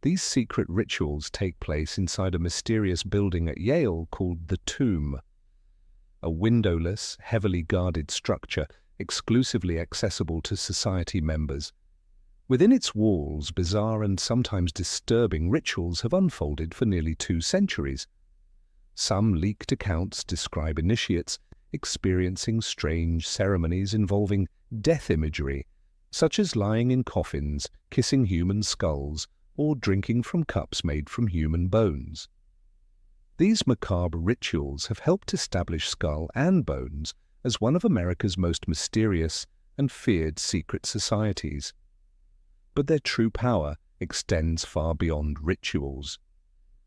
These secret rituals take place inside a mysterious building at Yale called the Tomb, a windowless, heavily guarded structure exclusively accessible to society members. Within its walls, bizarre and sometimes disturbing rituals have unfolded for nearly 2 centuries. Some leaked accounts describe initiates experiencing strange ceremonies involving death imagery, such as lying in coffins, kissing human skulls, or drinking from cups made from human bones. These macabre rituals have helped establish Skull and Bones as one of America's most mysterious and feared secret societies. But their true power extends far beyond rituals.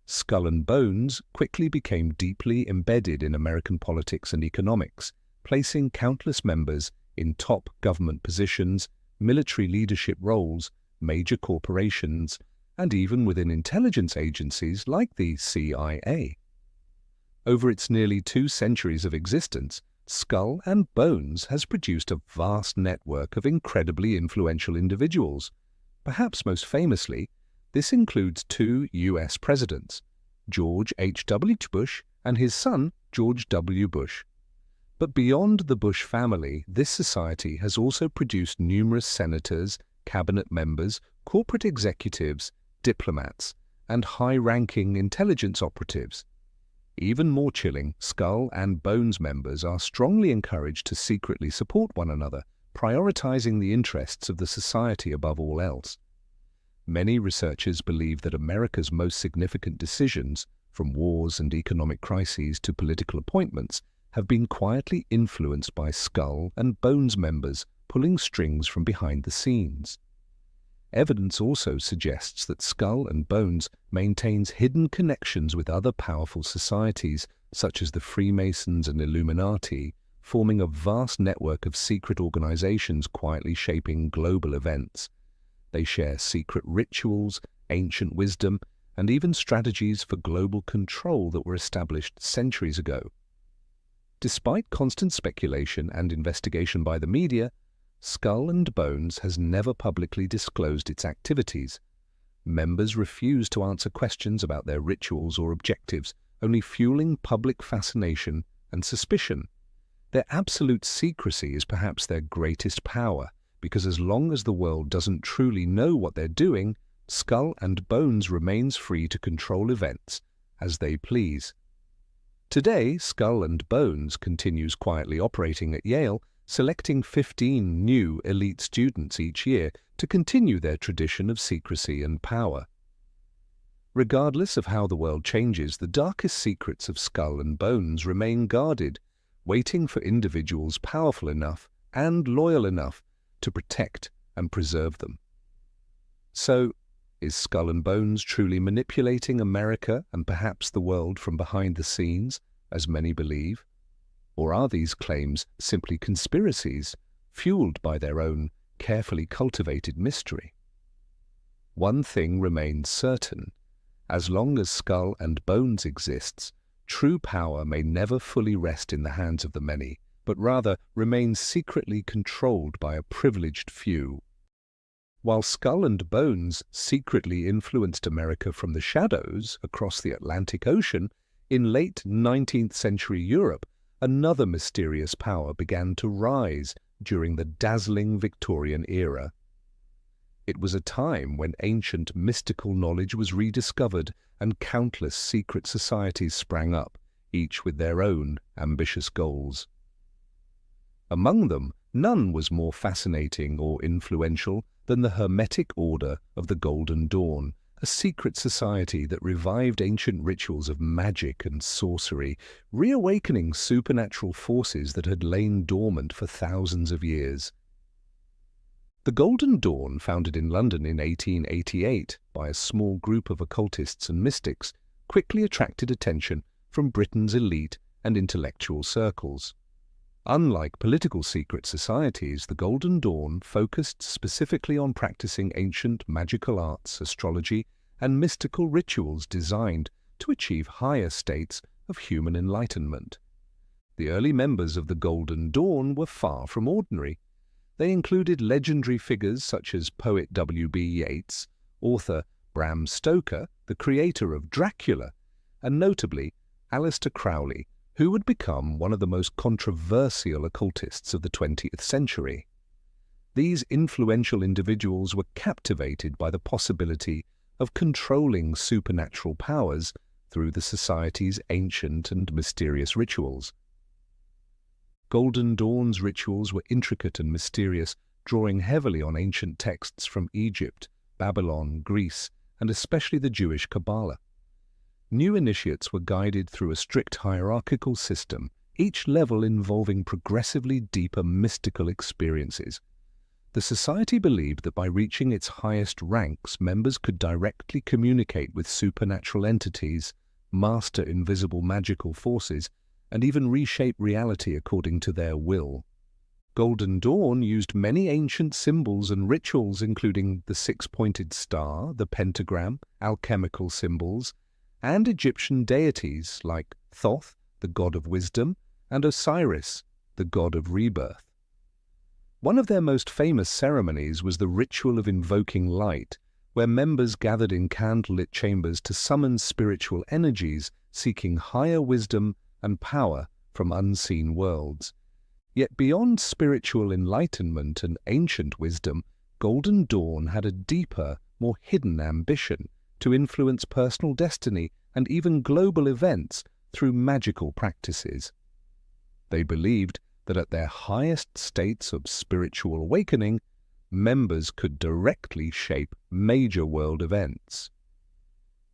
Skull and Bones quickly became deeply embedded in American politics and economics, placing countless members in top government positions, military leadership roles, major corporations, and even within intelligence agencies like the CIA. Over its nearly 2 centuries of existence, Skull and Bones has produced a vast network of incredibly influential individuals. Perhaps most famously, this includes 2 U.S. presidents, George H.W. Bush and his son, George W. Bush. But beyond the Bush family, this society has also produced numerous senators, cabinet members, corporate executives, diplomats, and high-ranking intelligence operatives. Even more chilling, Skull and Bones members are strongly encouraged to secretly support one another, prioritizing the interests of the society above all else. Many researchers believe that America's most significant decisions, from wars and economic crises to political appointments, have been quietly influenced by Skull and Bones members pulling strings from behind the scenes. Evidence also suggests that Skull and Bones maintains hidden connections with other powerful societies, such as the Freemasons and Illuminati, forming a vast network of secret organizations quietly shaping global events. They share secret rituals, ancient wisdom, and even strategies for global control that were established centuries ago. Despite constant speculation and investigation by the media, Skull and Bones has never publicly disclosed its activities. Members refuse to answer questions about their rituals or objectives, only fueling public fascination and suspicion. Their absolute secrecy is perhaps their greatest power, because as long as the world doesn't truly know what they're doing, Skull and Bones remains free to control events as they please. Today, Skull and Bones continues quietly operating at Yale, selecting 15 new elite students each year to continue their tradition of secrecy and power. Regardless of how the world changes, the darkest secrets of Skull and Bones remain guarded, waiting for individuals powerful enough and loyal enough to protect and preserve them. So, is Skull and Bones truly manipulating America and perhaps the world from behind the scenes, as many believe? Or are these claims simply conspiracies, fueled by their own carefully cultivated mystery? One thing remains certain. As long as Skull and Bones exists, true power may never fully rest in the hands of the many, but rather remain secretly controlled by a privileged few. While Skull and Bones secretly influenced America from the shadows across the Atlantic Ocean, in late 19th century Europe, another mysterious power began to rise during the dazzling Victorian era. It was a time when ancient mystical knowledge was rediscovered and countless secret societies sprang up, each with their own ambitious goals. Among them, none was more fascinating or influential than the Hermetic Order of the Golden Dawn, a secret society that revived ancient rituals of magic and sorcery, reawakening supernatural forces that had lain dormant for thousands of years. The Golden Dawn, founded in London in 1888 by a small group of occultists and mystics, quickly attracted attention from Britain's elite and intellectual circles. Unlike political secret societies, the Golden Dawn focused specifically on practicing ancient magical arts, astrology, and mystical rituals designed to achieve higher states of human enlightenment. The early members of the Golden Dawn were far from ordinary. They included legendary figures such as poet W.B. Yeats, author Bram Stoker, the creator of Dracula, and notably Aleister Crowley, who would become one of the most controversial occultists of the 20th century. These influential individuals were captivated by the possibility of controlling supernatural powers through the society's ancient and mysterious rituals. Golden Dawn's rituals were intricate and mysterious, drawing heavily on ancient texts from Egypt, Babylon, Greece, and especially the Jewish Kabbalah. New initiates were guided through a strict hierarchical system, each level involving progressively deeper mystical experiences. The society believed that by reaching its highest ranks, members could directly communicate with supernatural entities, master invisible magical forces, and even reshape reality according to their will. Golden Dawn used many ancient symbols and rituals, including the six-pointed star, the pentagram, alchemical symbols, and Egyptian deities like Thoth, the god of wisdom, and Osiris, the god of rebirth. One of their most famous ceremonies was the ritual of invoking light, where members gathered in candlelit chambers to summon spiritual energies seeking higher wisdom and power from unseen worlds. Yet beyond spiritual enlightenment and ancient wisdom, Golden Dawn had a deeper, more hidden ambition to influence personal destiny and even global events through magical practices. They believed that at their highest states of spiritual awakening, members could directly shape major world events.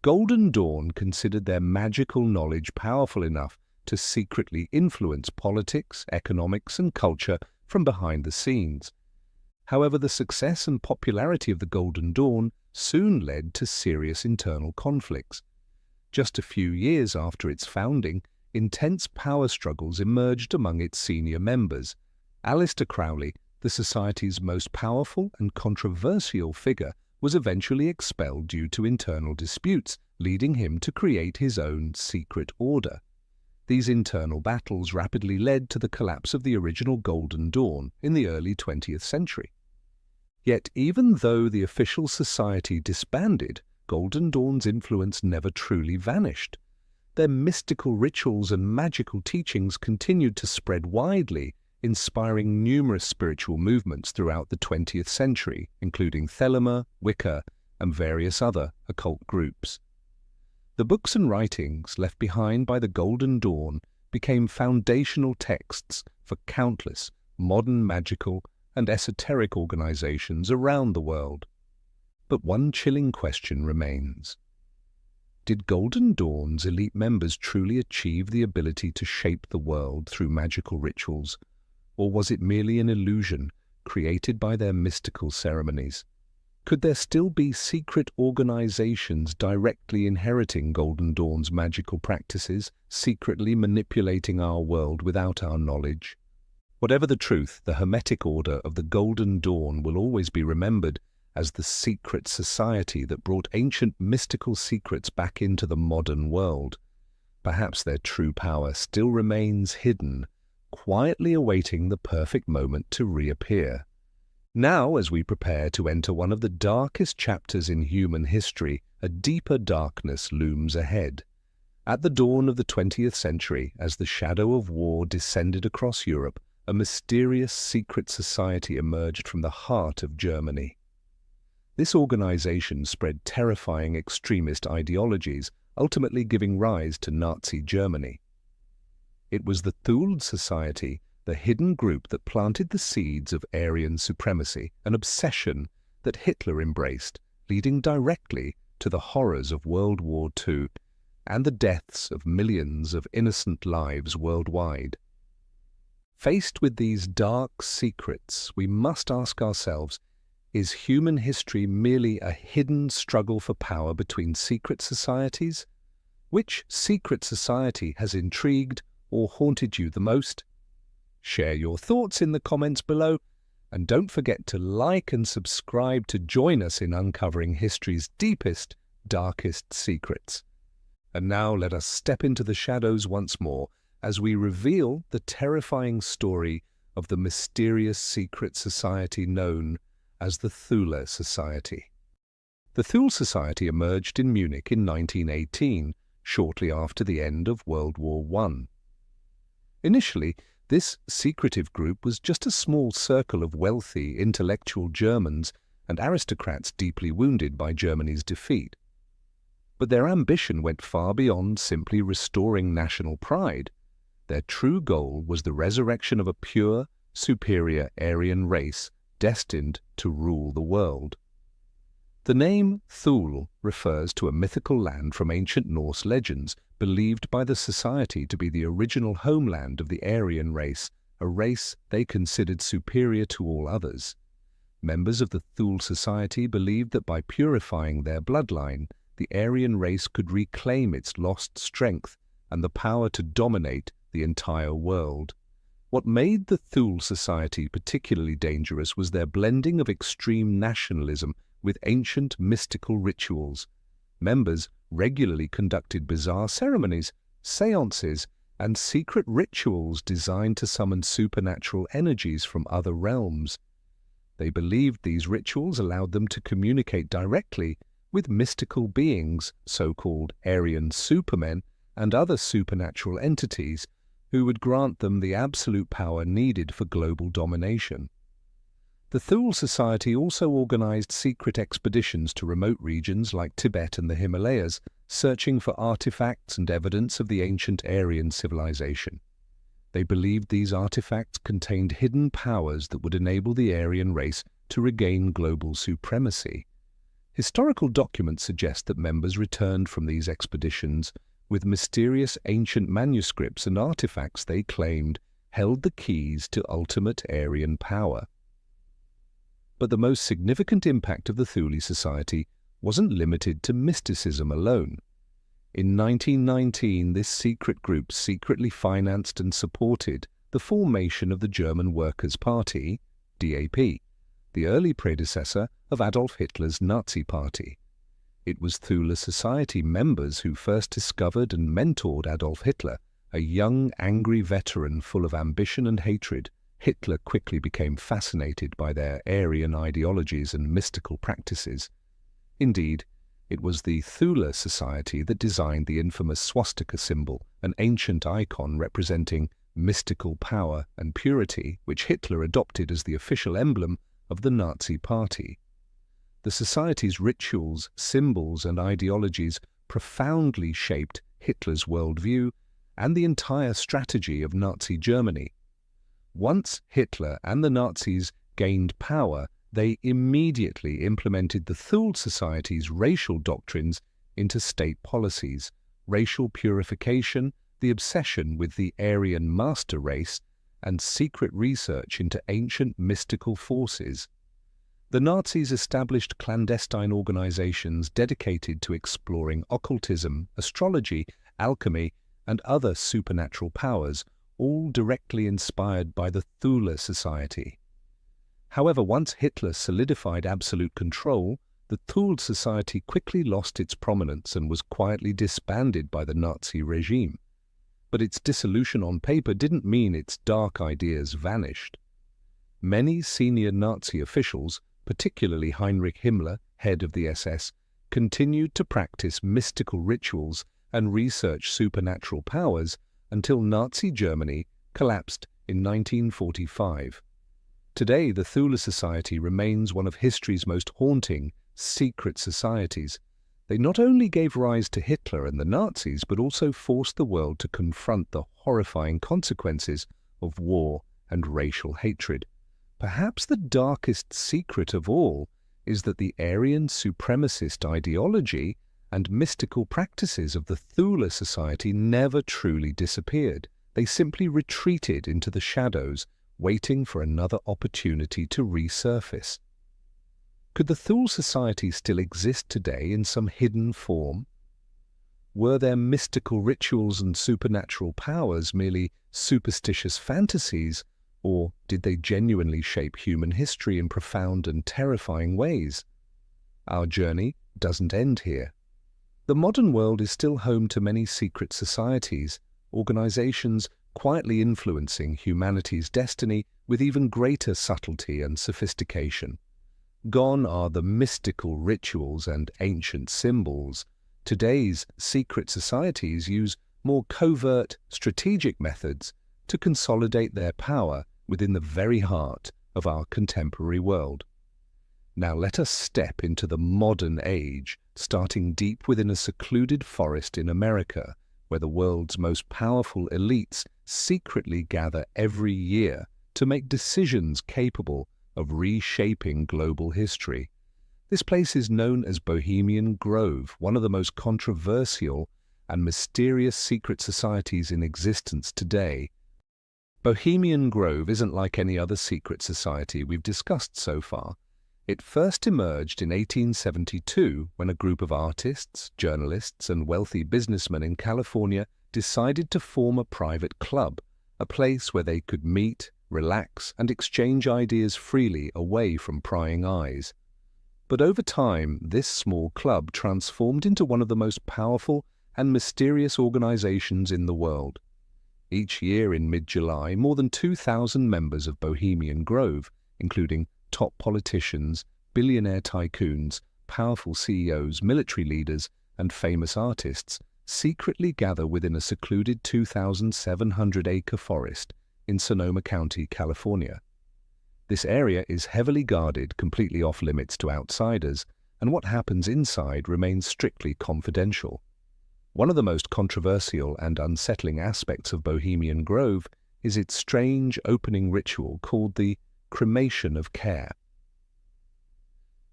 Golden Dawn considered their magical knowledge powerful enough to secretly influence politics, economics, and culture from behind the scenes. However, the success and popularity of the Golden Dawn soon led to serious internal conflicts. Just a few years after its founding, intense power struggles emerged among its senior members. Aleister Crowley, the society's most powerful and controversial figure, was eventually expelled due to internal disputes, leading him to create his own secret order. These internal battles rapidly led to the collapse of the original Golden Dawn in the early 20th century. Yet even though the official society disbanded, Golden Dawn's influence never truly vanished. Their mystical rituals and magical teachings continued to spread widely, inspiring numerous spiritual movements throughout the 20th century, including Thelema, Wicca, and various other occult groups. The books and writings left behind by the Golden Dawn became foundational texts for countless modern magical and esoteric organizations around the world. But one chilling question remains. Did Golden Dawn's elite members truly achieve the ability to shape the world through magical rituals, or was it merely an illusion created by their mystical ceremonies? Could there still be secret organizations directly inheriting Golden Dawn's magical practices, secretly manipulating our world without our knowledge? Whatever the truth, the Hermetic Order of the Golden Dawn will always be remembered as the secret society that brought ancient mystical secrets back into the modern world. Perhaps their true power still remains hidden, quietly awaiting the perfect moment to reappear. Now, as we prepare to enter one of the darkest chapters in human history, a deeper darkness looms ahead. At the dawn of the 20th century, as the shadow of war descended across Europe, a mysterious secret society emerged from the heart of Germany. This organization spread terrifying extremist ideologies, ultimately giving rise to Nazi Germany. It was the Thule Society, the hidden group that planted the seeds of Aryan supremacy, an obsession that Hitler embraced, leading directly to the horrors of World War II and the deaths of millions of innocent lives worldwide. Faced with these dark secrets, we must ask ourselves, is human history merely a hidden struggle for power between secret societies? Which secret society has intrigued or haunted you the most? Share your thoughts in the comments below, and don't forget to like and subscribe to join us in uncovering history's deepest, darkest secrets. And now let us step into the shadows once more as we reveal the terrifying story of the mysterious secret society known as the Thule Society. The Thule Society emerged in Munich in 1918, shortly after the end of World War I. Initially, this secretive group was just a small circle of wealthy, intellectual Germans and aristocrats deeply wounded by Germany's defeat. But their ambition went far beyond simply restoring national pride. Their true goal was the resurrection of a pure, superior Aryan race destined to rule the world. The name Thule refers to a mythical land from ancient Norse legends, believed by the society to be the original homeland of the Aryan race, a race they considered superior to all others. Members of the Thule Society believed that by purifying their bloodline, the Aryan race could reclaim its lost strength and the power to dominate the entire world. What made the Thule Society particularly dangerous was their blending of extreme nationalism with ancient mystical rituals. Members regularly conducted bizarre ceremonies, seances, and secret rituals designed to summon supernatural energies from other realms. They believed these rituals allowed them to communicate directly with mystical beings, so-called Aryan supermen, and other supernatural entities who would grant them the absolute power needed for global domination. The Thule Society also organized secret expeditions to remote regions like Tibet and the Himalayas, searching for artifacts and evidence of the ancient Aryan civilization. They believed these artifacts contained hidden powers that would enable the Aryan race to regain global supremacy. Historical documents suggest that members returned from these expeditions with mysterious ancient manuscripts and artifacts they claimed held the keys to ultimate Aryan power. But the most significant impact of the Thule Society wasn't limited to mysticism alone. In 1919, this secret group secretly financed and supported the formation of the German Workers' Party, DAP, the early predecessor of Adolf Hitler's Nazi Party. It was Thule Society members who first discovered and mentored Adolf Hitler, A young, angry veteran full of ambition and hatred, Hitler quickly became fascinated by their Aryan ideologies and mystical practices. Indeed, it was the Thule Society that designed the infamous swastika symbol, an ancient icon representing mystical power and purity, which Hitler adopted as the official emblem of the Nazi Party. The society's rituals, symbols, and ideologies profoundly shaped Hitler's worldview and the entire strategy of Nazi Germany. Once Hitler and the Nazis gained power, they immediately implemented the Thule Society's racial doctrines into state policies: racial purification, the obsession with the Aryan master race, and secret research into ancient mystical forces. The Nazis established clandestine organizations dedicated to exploring occultism, astrology, alchemy, and other supernatural powers, all directly inspired by the Thule Society. However, once Hitler solidified absolute control, the Thule Society quickly lost its prominence and was quietly disbanded by the Nazi regime. But its dissolution on paper didn't mean its dark ideas vanished. Many senior Nazi officials, particularly Heinrich Himmler, head of the SS, continued to practice mystical rituals and research supernatural powers until Nazi Germany collapsed in 1945. Today, the Thule Society remains one of history's most haunting, secret societies. They not only gave rise to Hitler and the Nazis, but also forced the world to confront the horrifying consequences of war and racial hatred. Perhaps the darkest secret of all is that the Aryan supremacist ideology and mystical practices of the Thule Society never truly disappeared. They simply retreated into the shadows, waiting for another opportunity to resurface. Could the Thule Society still exist today in some hidden form? Were their mystical rituals and supernatural powers merely superstitious fantasies, or did they genuinely shape human history in profound and terrifying ways? Our journey doesn't end here. The modern world is still home to many secret societies, organizations quietly influencing humanity's destiny with even greater subtlety and sophistication. Gone are the mystical rituals and ancient symbols. Today's secret societies use more covert, strategic methods to consolidate their power within the very heart of our contemporary world. Now let us step into the modern age, starting deep within a secluded forest in America, where the world's most powerful elites secretly gather every year to make decisions capable of reshaping global history. This place is known as Bohemian Grove, one of the most controversial and mysterious secret societies in existence today. Bohemian Grove isn't like any other secret society we've discussed so far. It first emerged in 1872 when a group of artists, journalists, and wealthy businessmen in California decided to form a private club, a place where they could meet, relax, and exchange ideas freely away from prying eyes. But over time, this small club transformed into one of the most powerful and mysterious organizations in the world. Each year in mid-July, more than 2,000 members of Bohemian Grove, including top politicians, billionaire tycoons, powerful CEOs, military leaders, and famous artists, secretly gather within a secluded 2,700-acre forest in Sonoma County, California. This area is heavily guarded, completely off-limits to outsiders, and what happens inside remains strictly confidential. One of the most controversial and unsettling aspects of Bohemian Grove is its strange opening ritual called the cremation of care.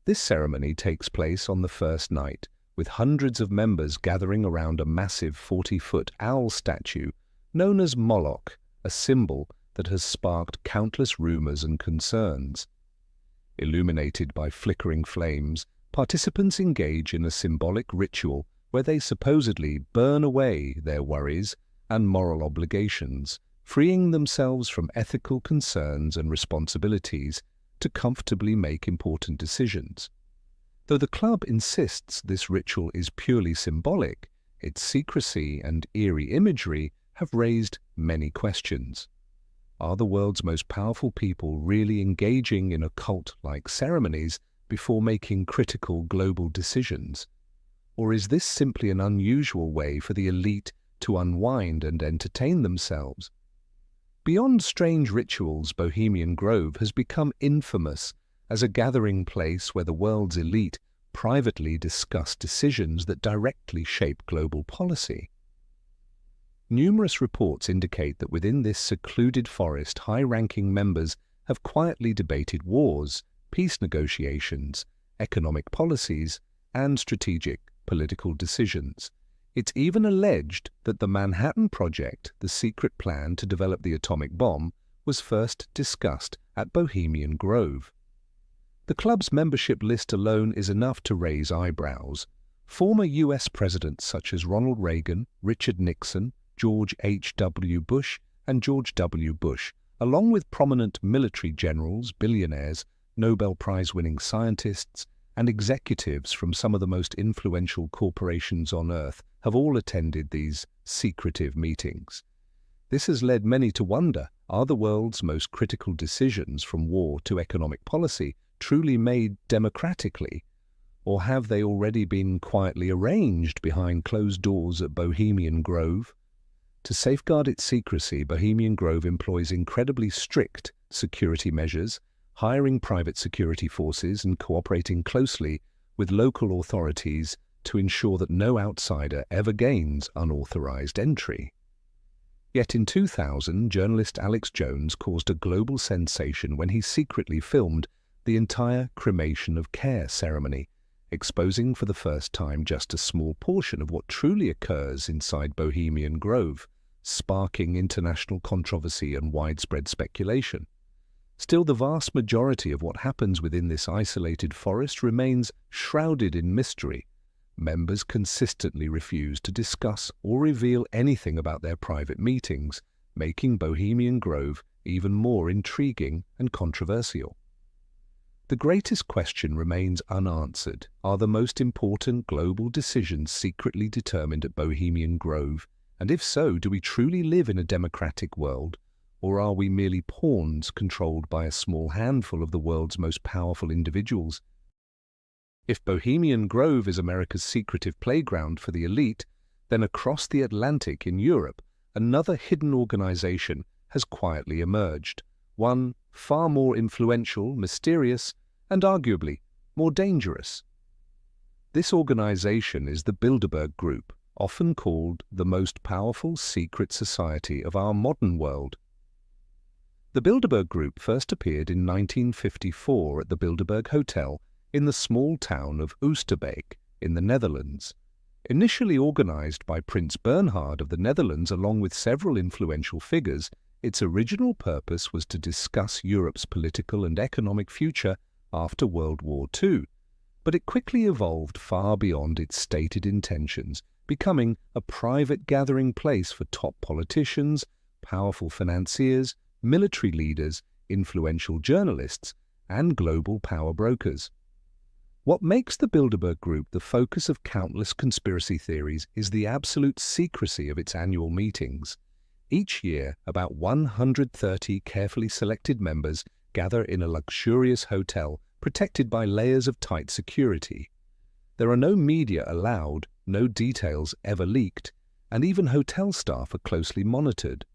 This ceremony takes place on the first night, with hundreds of members gathering around a massive 40-foot owl statue known as Moloch, a symbol that has sparked countless rumors and concerns. Illuminated by flickering flames, participants engage in a symbolic ritual where they supposedly burn away their worries and moral obligations, freeing themselves from ethical concerns and responsibilities to comfortably make important decisions. Though the club insists this ritual is purely symbolic, its secrecy and eerie imagery have raised many questions. Are the world's most powerful people really engaging in occult-like ceremonies before making critical global decisions? Or is this simply an unusual way for the elite to unwind and entertain themselves? Beyond strange rituals, Bohemian Grove has become infamous as a gathering place where the world's elite privately discuss decisions that directly shape global policy. Numerous reports indicate that within this secluded forest, high-ranking members have quietly debated wars, peace negotiations, economic policies, and strategic political decisions. It's even alleged that the Manhattan Project, the secret plan to develop the atomic bomb, was first discussed at Bohemian Grove. The club's membership list alone is enough to raise eyebrows. Former U.S. presidents such as Ronald Reagan, Richard Nixon, George H.W. Bush, and George W. Bush, along with prominent military generals, billionaires, Nobel Prize-winning scientists, and executives from some of the most influential corporations on Earth, have all attended these secretive meetings. This has led many to wonder, are the world's most critical decisions, from war to economic policy, truly made democratically? Or have they already been quietly arranged behind closed doors at Bohemian Grove? To safeguard its secrecy, Bohemian Grove employs incredibly strict security measures, hiring private security forces and cooperating closely with local authorities to ensure that no outsider ever gains unauthorized entry. Yet in 2000, journalist Alex Jones caused a global sensation when he secretly filmed the entire cremation of care ceremony, exposing for the first time just a small portion of what truly occurs inside Bohemian Grove, sparking international controversy and widespread speculation. Still, the vast majority of what happens within this isolated forest remains shrouded in mystery. Members consistently refuse to discuss or reveal anything about their private meetings, making Bohemian Grove even more intriguing and controversial. The greatest question remains unanswered. Are the most important global decisions secretly determined at Bohemian Grove? And if so, do we truly live in a democratic world? Or are we merely pawns controlled by a small handful of the world's most powerful individuals? If Bohemian Grove is America's secretive playground for the elite, then across the Atlantic in Europe, another hidden organization has quietly emerged, one far more influential, mysterious, and arguably more dangerous. This organization is the Bilderberg Group, often called the most powerful secret society of our modern world. The Bilderberg Group first appeared in 1954 at the Bilderberg Hotel in the small town of Oosterbeek in the Netherlands. Initially organized by Prince Bernhard of the Netherlands along with several influential figures, its original purpose was to discuss Europe's political and economic future after World War II. But it quickly evolved far beyond its stated intentions, becoming a private gathering place for top politicians, powerful financiers, military leaders, influential journalists, and global power brokers. What makes the Bilderberg Group the focus of countless conspiracy theories is the absolute secrecy of its annual meetings. Each year, about 130 carefully selected members gather in a luxurious hotel protected by layers of tight security. There are no media allowed, no details ever leaked, and even hotel staff are closely monitored.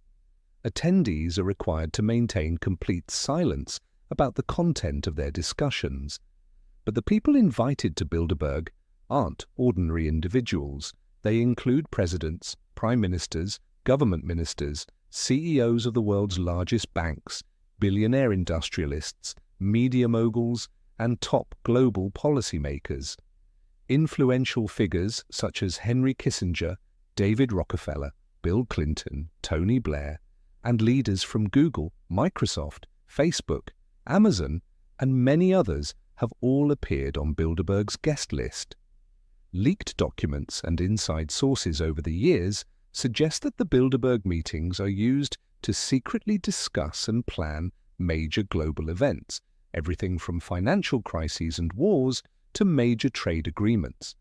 Attendees are required to maintain complete silence about the content of their discussions. But the people invited to Bilderberg aren't ordinary individuals. They include presidents, prime ministers, government ministers, CEOs of the world's largest banks, billionaire industrialists, media moguls, and top global policymakers. Influential figures such as Henry Kissinger, David Rockefeller, Bill Clinton, Tony Blair, and leaders from Google, Microsoft, Facebook, Amazon, and many others have all appeared on Bilderberg's guest list. Leaked documents and inside sources over the years suggest that the Bilderberg meetings are used to secretly discuss and plan major global events, everything from financial crises and wars to major trade agreements.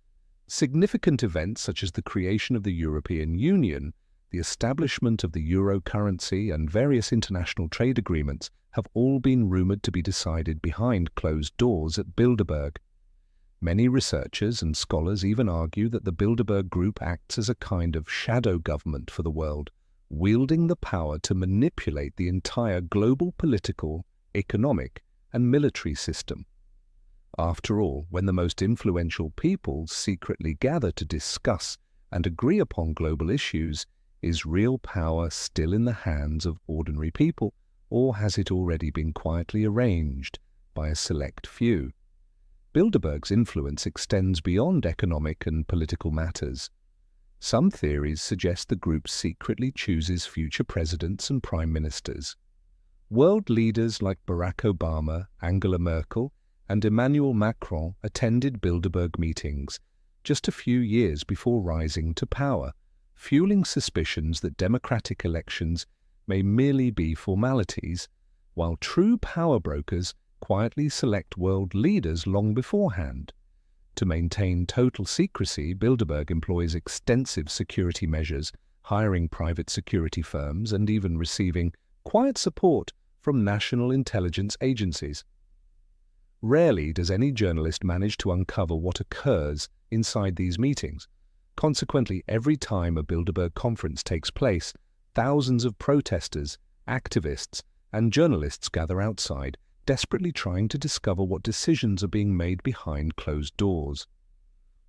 Significant events such as the creation of the European Union, the establishment of the euro currency and various international trade agreements have all been rumoured to be decided behind closed doors at Bilderberg. Many researchers and scholars even argue that the Bilderberg Group acts as a kind of shadow government for the world, wielding the power to manipulate the entire global political, economic, and military system. After all, when the most influential people secretly gather to discuss and agree upon global issues, is real power still in the hands of ordinary people, or has it already been quietly arranged by a select few? Bilderberg's influence extends beyond economic and political matters. Some theories suggest the group secretly chooses future presidents and prime ministers. World leaders like Barack Obama, Angela Merkel, and Emmanuel Macron attended Bilderberg meetings just a few years before rising to power, fueling suspicions that democratic elections may merely be formalities, while true power brokers quietly select world leaders long beforehand. To maintain total secrecy, Bilderberg employs extensive security measures, hiring private security firms and even receiving quiet support from national intelligence agencies. Rarely does any journalist manage to uncover what occurs inside these meetings. Consequently, every time a Bilderberg conference takes place, thousands of protesters, activists, and journalists gather outside, desperately trying to discover what decisions are being made behind closed doors.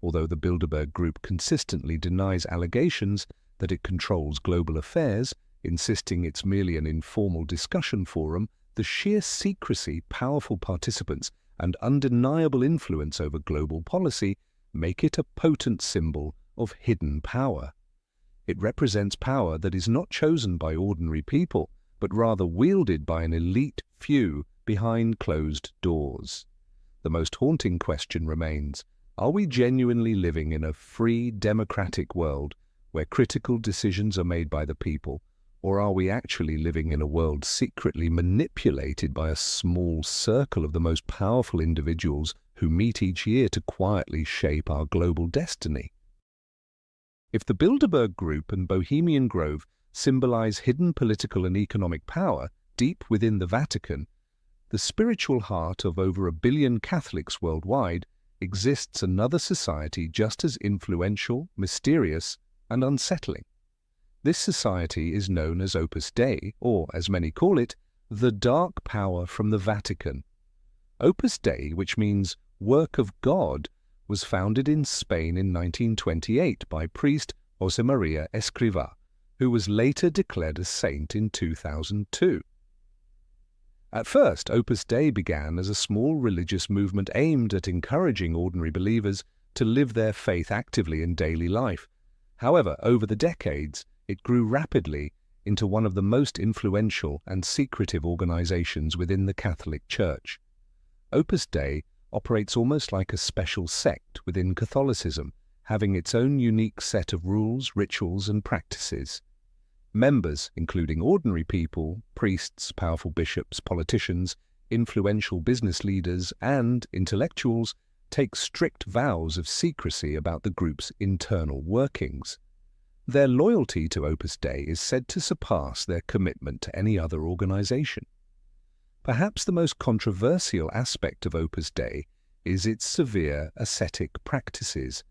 Although the Bilderberg Group consistently denies allegations that it controls global affairs, insisting it's merely an informal discussion forum, the sheer secrecy, powerful participants, and undeniable influence over global policy make it a potent symbol of hidden power. It represents power that is not chosen by ordinary people, but rather wielded by an elite few behind closed doors. The most haunting question remains: are we genuinely living in a free, democratic world where critical decisions are made by the people, or are we actually living in a world secretly manipulated by a small circle of the most powerful individuals who meet each year to quietly shape our global destiny? If the Bilderberg Group and Bohemian Grove symbolize hidden political and economic power deep within the Vatican, the spiritual heart of over 1 billion Catholics worldwide exists another society just as influential, mysterious, and unsettling. This society is known as Opus Dei, or, as many call it, the dark power from the Vatican. Opus Dei, which means work of God, was founded in Spain in 1928 by priest Josemaria Escrivá, who was later declared a saint in 2002. At first, Opus Dei began as a small religious movement aimed at encouraging ordinary believers to live their faith actively in daily life. However, over the decades, it grew rapidly into one of the most influential and secretive organizations within the Catholic Church. Opus Dei operates almost like a special sect within Catholicism, having its own unique set of rules, rituals, and practices. Members, including ordinary people, priests, powerful bishops, politicians, influential business leaders, and intellectuals, take strict vows of secrecy about the group's internal workings. Their loyalty to Opus Dei is said to surpass their commitment to any other organization. Perhaps the most controversial aspect of Opus Dei is its severe ascetic practices.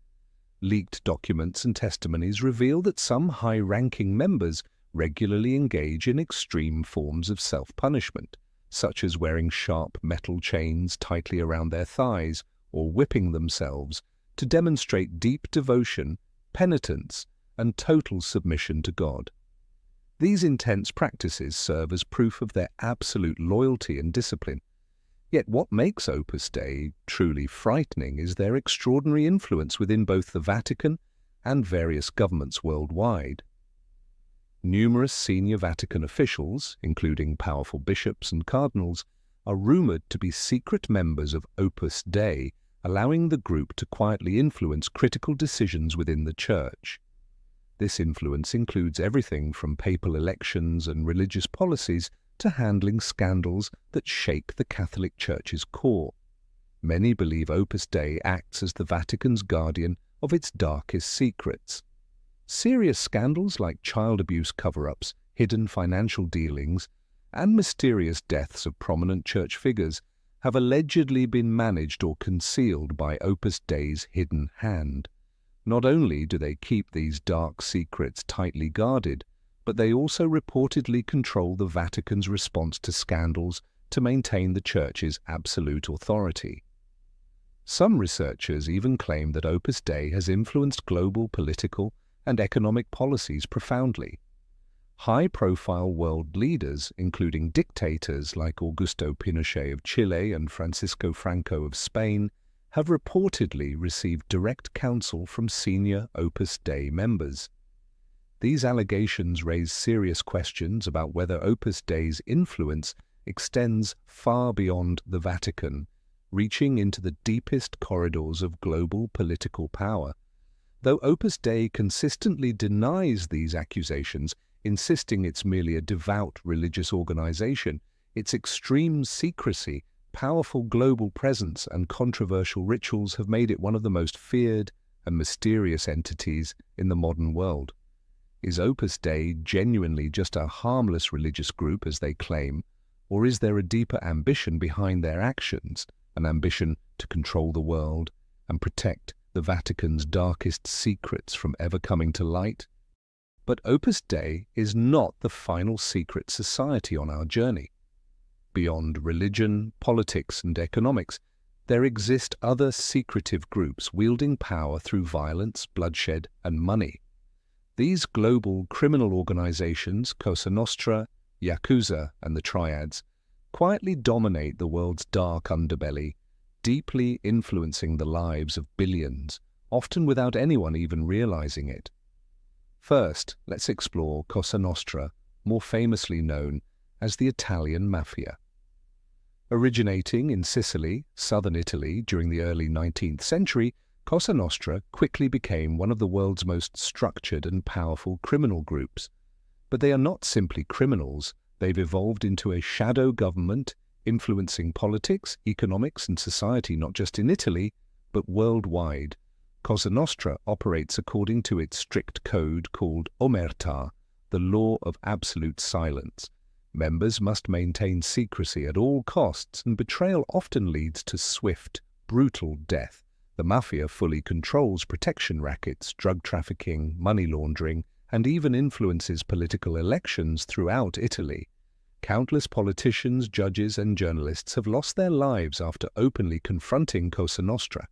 Leaked documents and testimonies reveal that some high-ranking members regularly engage in extreme forms of self-punishment, such as wearing sharp metal chains tightly around their thighs or whipping themselves to demonstrate deep devotion, penitence, and total submission to God. These intense practices serve as proof of their absolute loyalty and discipline. Yet what makes Opus Dei truly frightening is their extraordinary influence within both the Vatican and various governments worldwide. Numerous senior Vatican officials, including powerful bishops and cardinals, are rumored to be secret members of Opus Dei, allowing the group to quietly influence critical decisions within the Church. This influence includes everything from papal elections and religious policies to handling scandals that shake the Catholic Church's core. Many believe Opus Dei acts as the Vatican's guardian of its darkest secrets. Serious scandals like child abuse cover-ups, hidden financial dealings, and mysterious deaths of prominent church figures have allegedly been managed or concealed by Opus Dei's hidden hand. Not only do they keep these dark secrets tightly guarded, but they also reportedly control the Vatican's response to scandals to maintain the Church's absolute authority. Some researchers even claim that Opus Dei has influenced global political and economic policies profoundly. High-profile world leaders, including dictators like Augusto Pinochet of Chile and Francisco Franco of Spain, have reportedly received direct counsel from senior Opus Dei members. These allegations raise serious questions about whether Opus Dei's influence extends far beyond the Vatican, reaching into the deepest corridors of global political power. Though Opus Dei consistently denies these accusations, insisting it's merely a devout religious organization, its extreme secrecy, powerful global presence, and controversial rituals have made it one of the most feared and mysterious entities in the modern world. Is Opus Dei genuinely just a harmless religious group, as they claim, or is there a deeper ambition behind their actions, an ambition to control the world and protect the Vatican's darkest secrets from ever coming to light? But Opus Dei is not the final secret society on our journey. Beyond religion, politics, and economics, there exist other secretive groups wielding power through violence, bloodshed, and money. These global criminal organizations, Cosa Nostra, Yakuza, and the Triads, quietly dominate the world's dark underbelly, deeply influencing the lives of billions, often without anyone even realizing it. First, let's explore Cosa Nostra, more famously known as the Italian Mafia. Originating in Sicily, southern Italy, during the early 19th century, Cosa Nostra quickly became one of the world's most structured and powerful criminal groups. But they are not simply criminals. They've evolved into a shadow government, influencing politics, economics, and society not just in Italy, but worldwide. Cosa Nostra operates according to its strict code called Omertà, the law of absolute silence. Members must maintain secrecy at all costs, and betrayal often leads to swift, brutal death. The mafia fully controls protection rackets, drug trafficking, money laundering, and even influences political elections throughout Italy. Countless politicians, judges, and journalists have lost their lives after openly confronting Cosa Nostra.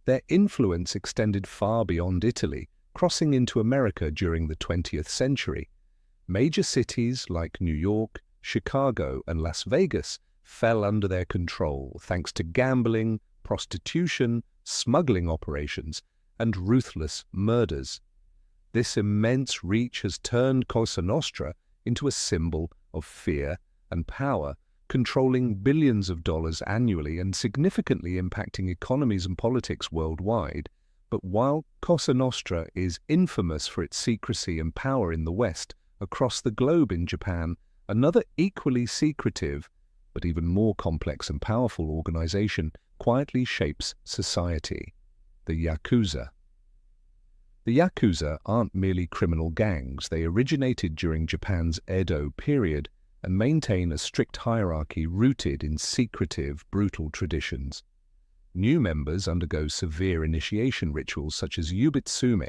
Their influence extended far beyond Italy, crossing into America during the 20th century. Major cities like New York, Chicago, and Las Vegas fell under their control thanks to gambling, prostitution, smuggling operations, and ruthless murders. This immense reach has turned Cosa Nostra into a symbol of fear and power, controlling billions of dollars annually and significantly impacting economies and politics worldwide. But while Cosa Nostra is infamous for its secrecy and power in the West, across the globe in Japan, another equally secretive, but even more complex and powerful organization quietly shapes society: the Yakuza. The Yakuza aren't merely criminal gangs. They originated during Japan's Edo period and maintain a strict hierarchy rooted in secretive, brutal traditions. New members undergo severe initiation rituals such as yubitsume,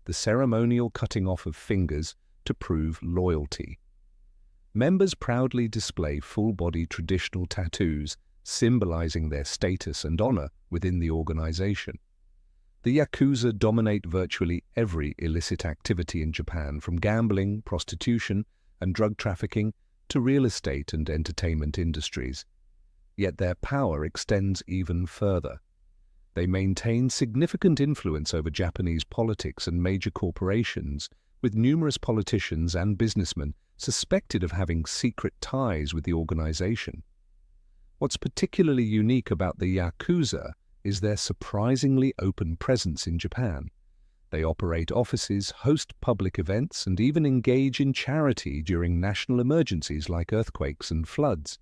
the ceremonial cutting off of fingers to prove loyalty. Members proudly display full-body traditional tattoos, symbolizing their status and honor within the organization. The Yakuza dominate virtually every illicit activity in Japan, from gambling, prostitution, and drug trafficking to real estate and entertainment industries. Yet their power extends even further. They maintain significant influence over Japanese politics and major corporations, with numerous politicians and businessmen suspected of having secret ties with the organization. What's particularly unique about the Yakuza is their surprisingly open presence in Japan. They operate offices, host public events, and even engage in charity during national emergencies like earthquakes and floods.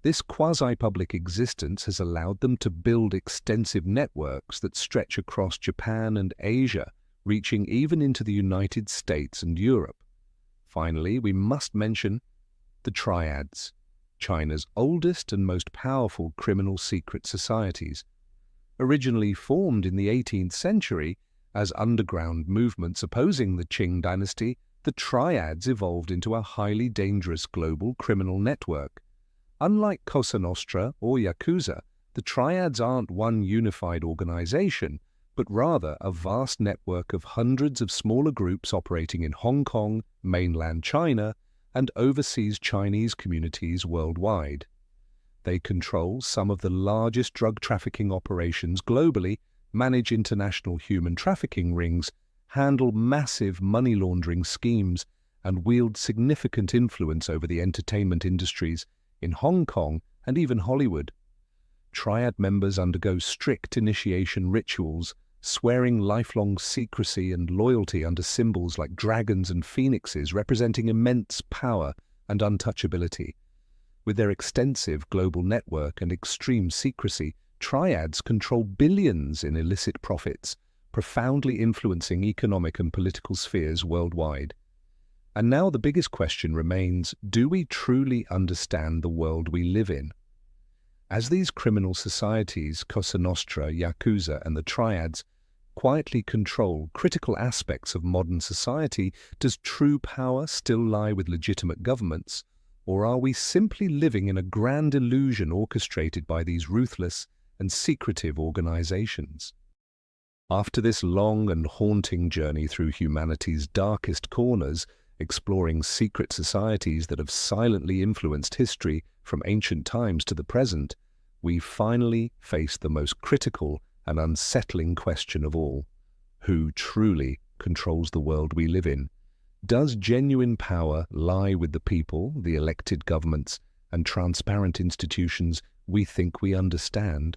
This quasi-public existence has allowed them to build extensive networks that stretch across Japan and Asia, reaching even into the United States and Europe. Finally, we must mention the triads, China's oldest and most powerful criminal secret societies. Originally formed in the 18th century as underground movements opposing the Qing dynasty, the triads evolved into a highly dangerous global criminal network. Unlike Cosa Nostra or Yakuza, the triads aren't one unified organization, but rather a vast network of hundreds of smaller groups operating in Hong Kong, mainland China, and overseas Chinese communities worldwide. They control some of the largest drug trafficking operations globally, manage international human trafficking rings, handle massive money laundering schemes, and wield significant influence over the entertainment industries in Hong Kong and even Hollywood. Triad members undergo strict initiation rituals, swearing lifelong secrecy and loyalty under symbols like dragons and phoenixes representing immense power and untouchability. With their extensive global network and extreme secrecy, triads control billions in illicit profits, profoundly influencing economic and political spheres worldwide. And now the biggest question remains, do we truly understand the world we live in? As these criminal societies, Cosa Nostra, Yakuza, and the triads, quietly control critical aspects of modern society, does true power still lie with legitimate governments, or are we simply living in a grand illusion orchestrated by these ruthless and secretive organizations? After this long and haunting journey through humanity's darkest corners, exploring secret societies that have silently influenced history from ancient times to the present, we finally face the most critical and unsettling question of all: who truly controls the world we live in? Does genuine power lie with the people, the elected governments, and transparent institutions we think we understand?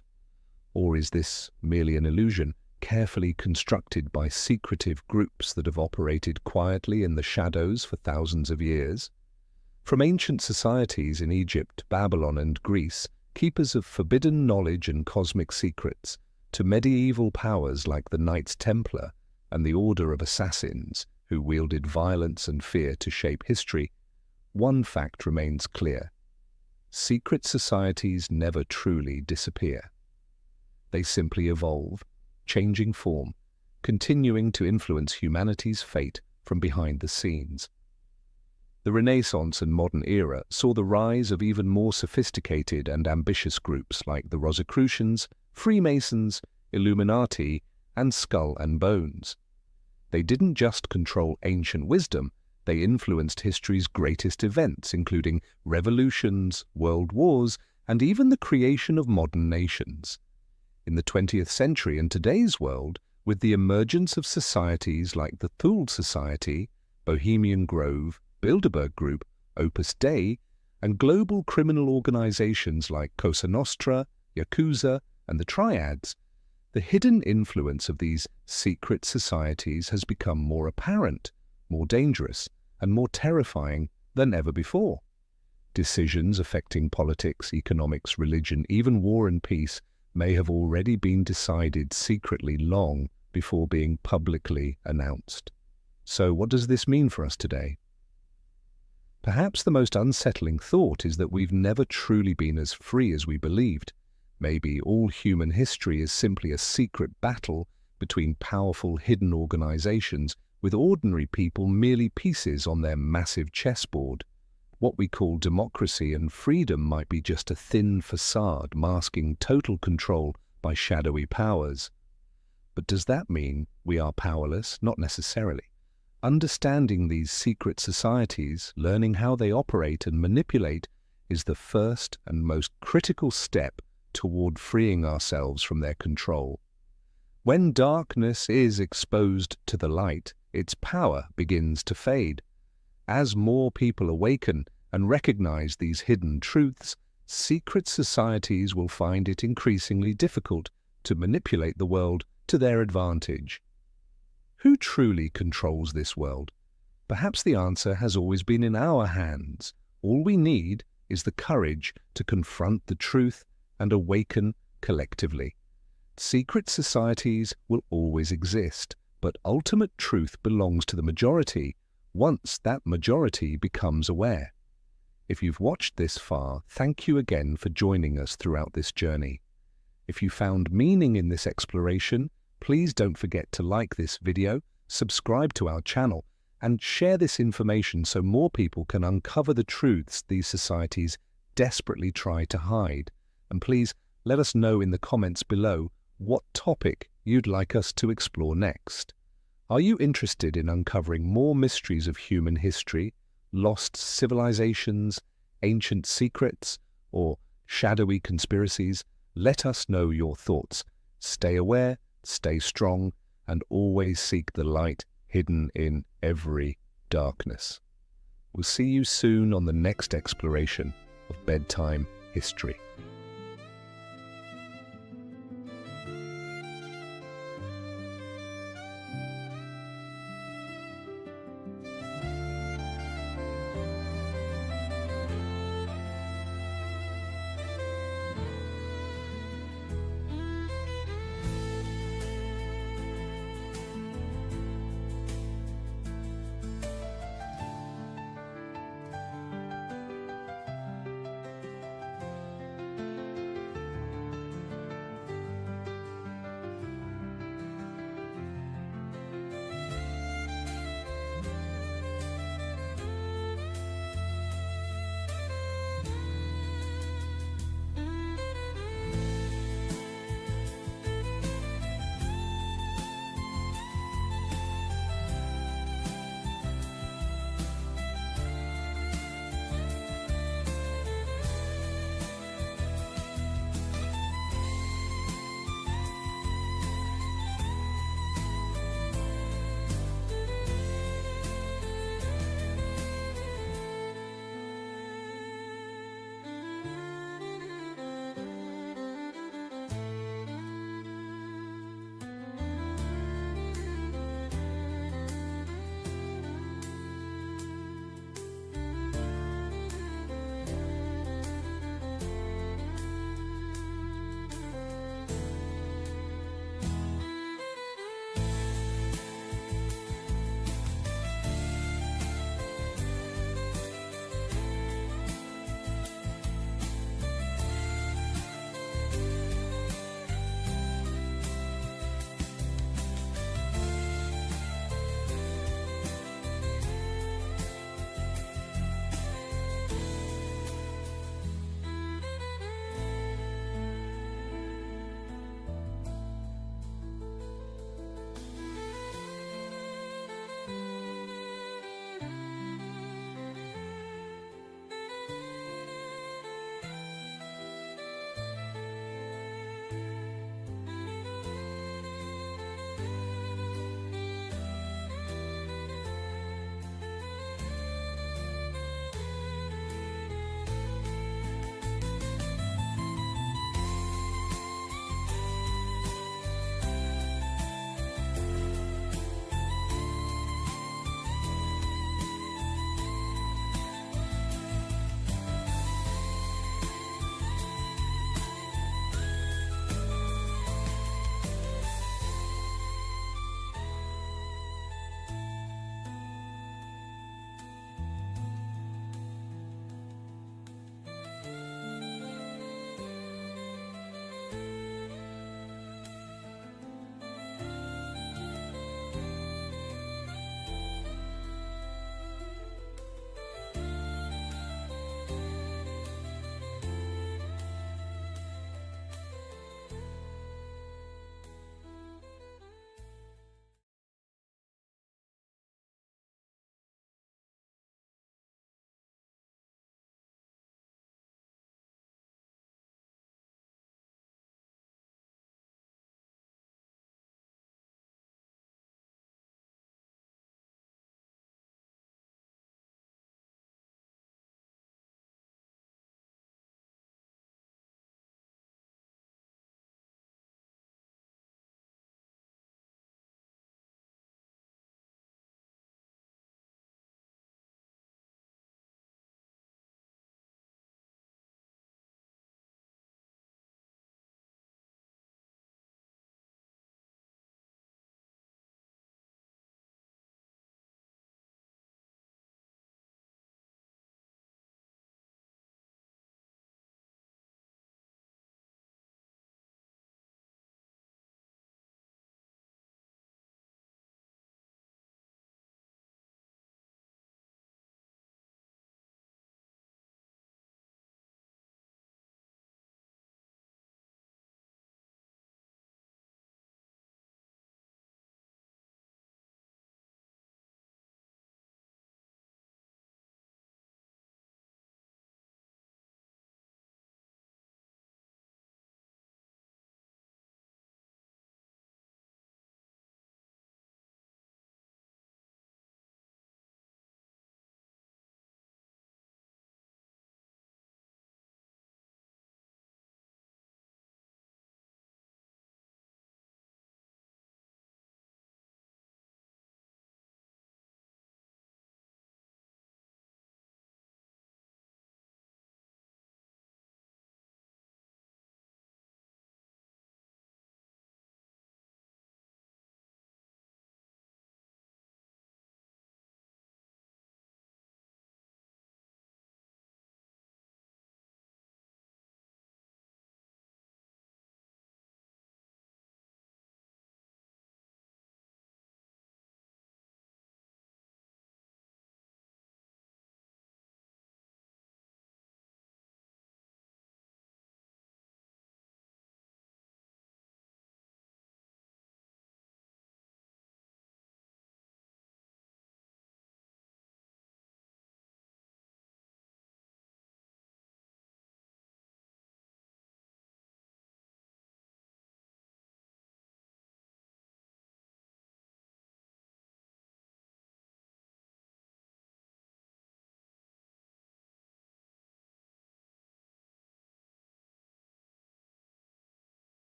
Or is this merely an illusion, carefully constructed by secretive groups that have operated quietly in the shadows for thousands of years? From ancient societies in Egypt, Babylon, and Greece, keepers of forbidden knowledge and cosmic secrets, to medieval powers like the Knights Templar and the Order of Assassins, who wielded violence and fear to shape history, one fact remains clear: secret societies never truly disappear. They simply evolve, changing form, continuing to influence humanity's fate from behind the scenes. The Renaissance and modern era saw the rise of even more sophisticated and ambitious groups like the Rosicrucians, Freemasons, Illuminati, and Skull and Bones. They didn't just control ancient wisdom, they influenced history's greatest events, including revolutions, world wars, and even the creation of modern nations. In the 20th century and today's world, with the emergence of societies like the Thule Society, Bohemian Grove, Bilderberg Group, Opus Dei, and global criminal organizations like Cosa Nostra, Yakuza, and the Triads, the hidden influence of these secret societies has become more apparent, more dangerous, and more terrifying than ever before. Decisions affecting politics, economics, religion, even war and peace may have already been decided secretly long before being publicly announced. So what does this mean for us today? Perhaps the most unsettling thought is that we've never truly been as free as we believed. Maybe all human history is simply a secret battle between powerful hidden organizations with ordinary people merely pieces on their massive chessboard. What we call democracy and freedom might be just a thin facade masking total control by shadowy powers. But does that mean we are powerless? Not necessarily. Understanding these secret societies, learning how they operate and manipulate, is the first and most critical step toward freeing ourselves from their control. When darkness is exposed to the light, its power begins to fade. As more people awaken and recognize these hidden truths, secret societies will find it increasingly difficult to manipulate the world to their advantage. Who truly controls this world? Perhaps the answer has always been in our hands. All we need is the courage to confront the truth and awaken collectively. Secret societies will always exist, but ultimate truth belongs to the majority once that majority becomes aware. If you've watched this far, thank you again for joining us throughout this journey. If you found meaning in this exploration, please don't forget to like this video, subscribe to our channel, and share this information so more people can uncover the truths these societies desperately try to hide. And please let us know in the comments below what topic you'd like us to explore next. Are you interested in uncovering more mysteries of human history, lost civilizations, ancient secrets, or shadowy conspiracies? Let us know your thoughts. Stay aware, stay strong, and always seek the light hidden in every darkness. We'll see you soon on the next exploration of bedtime history.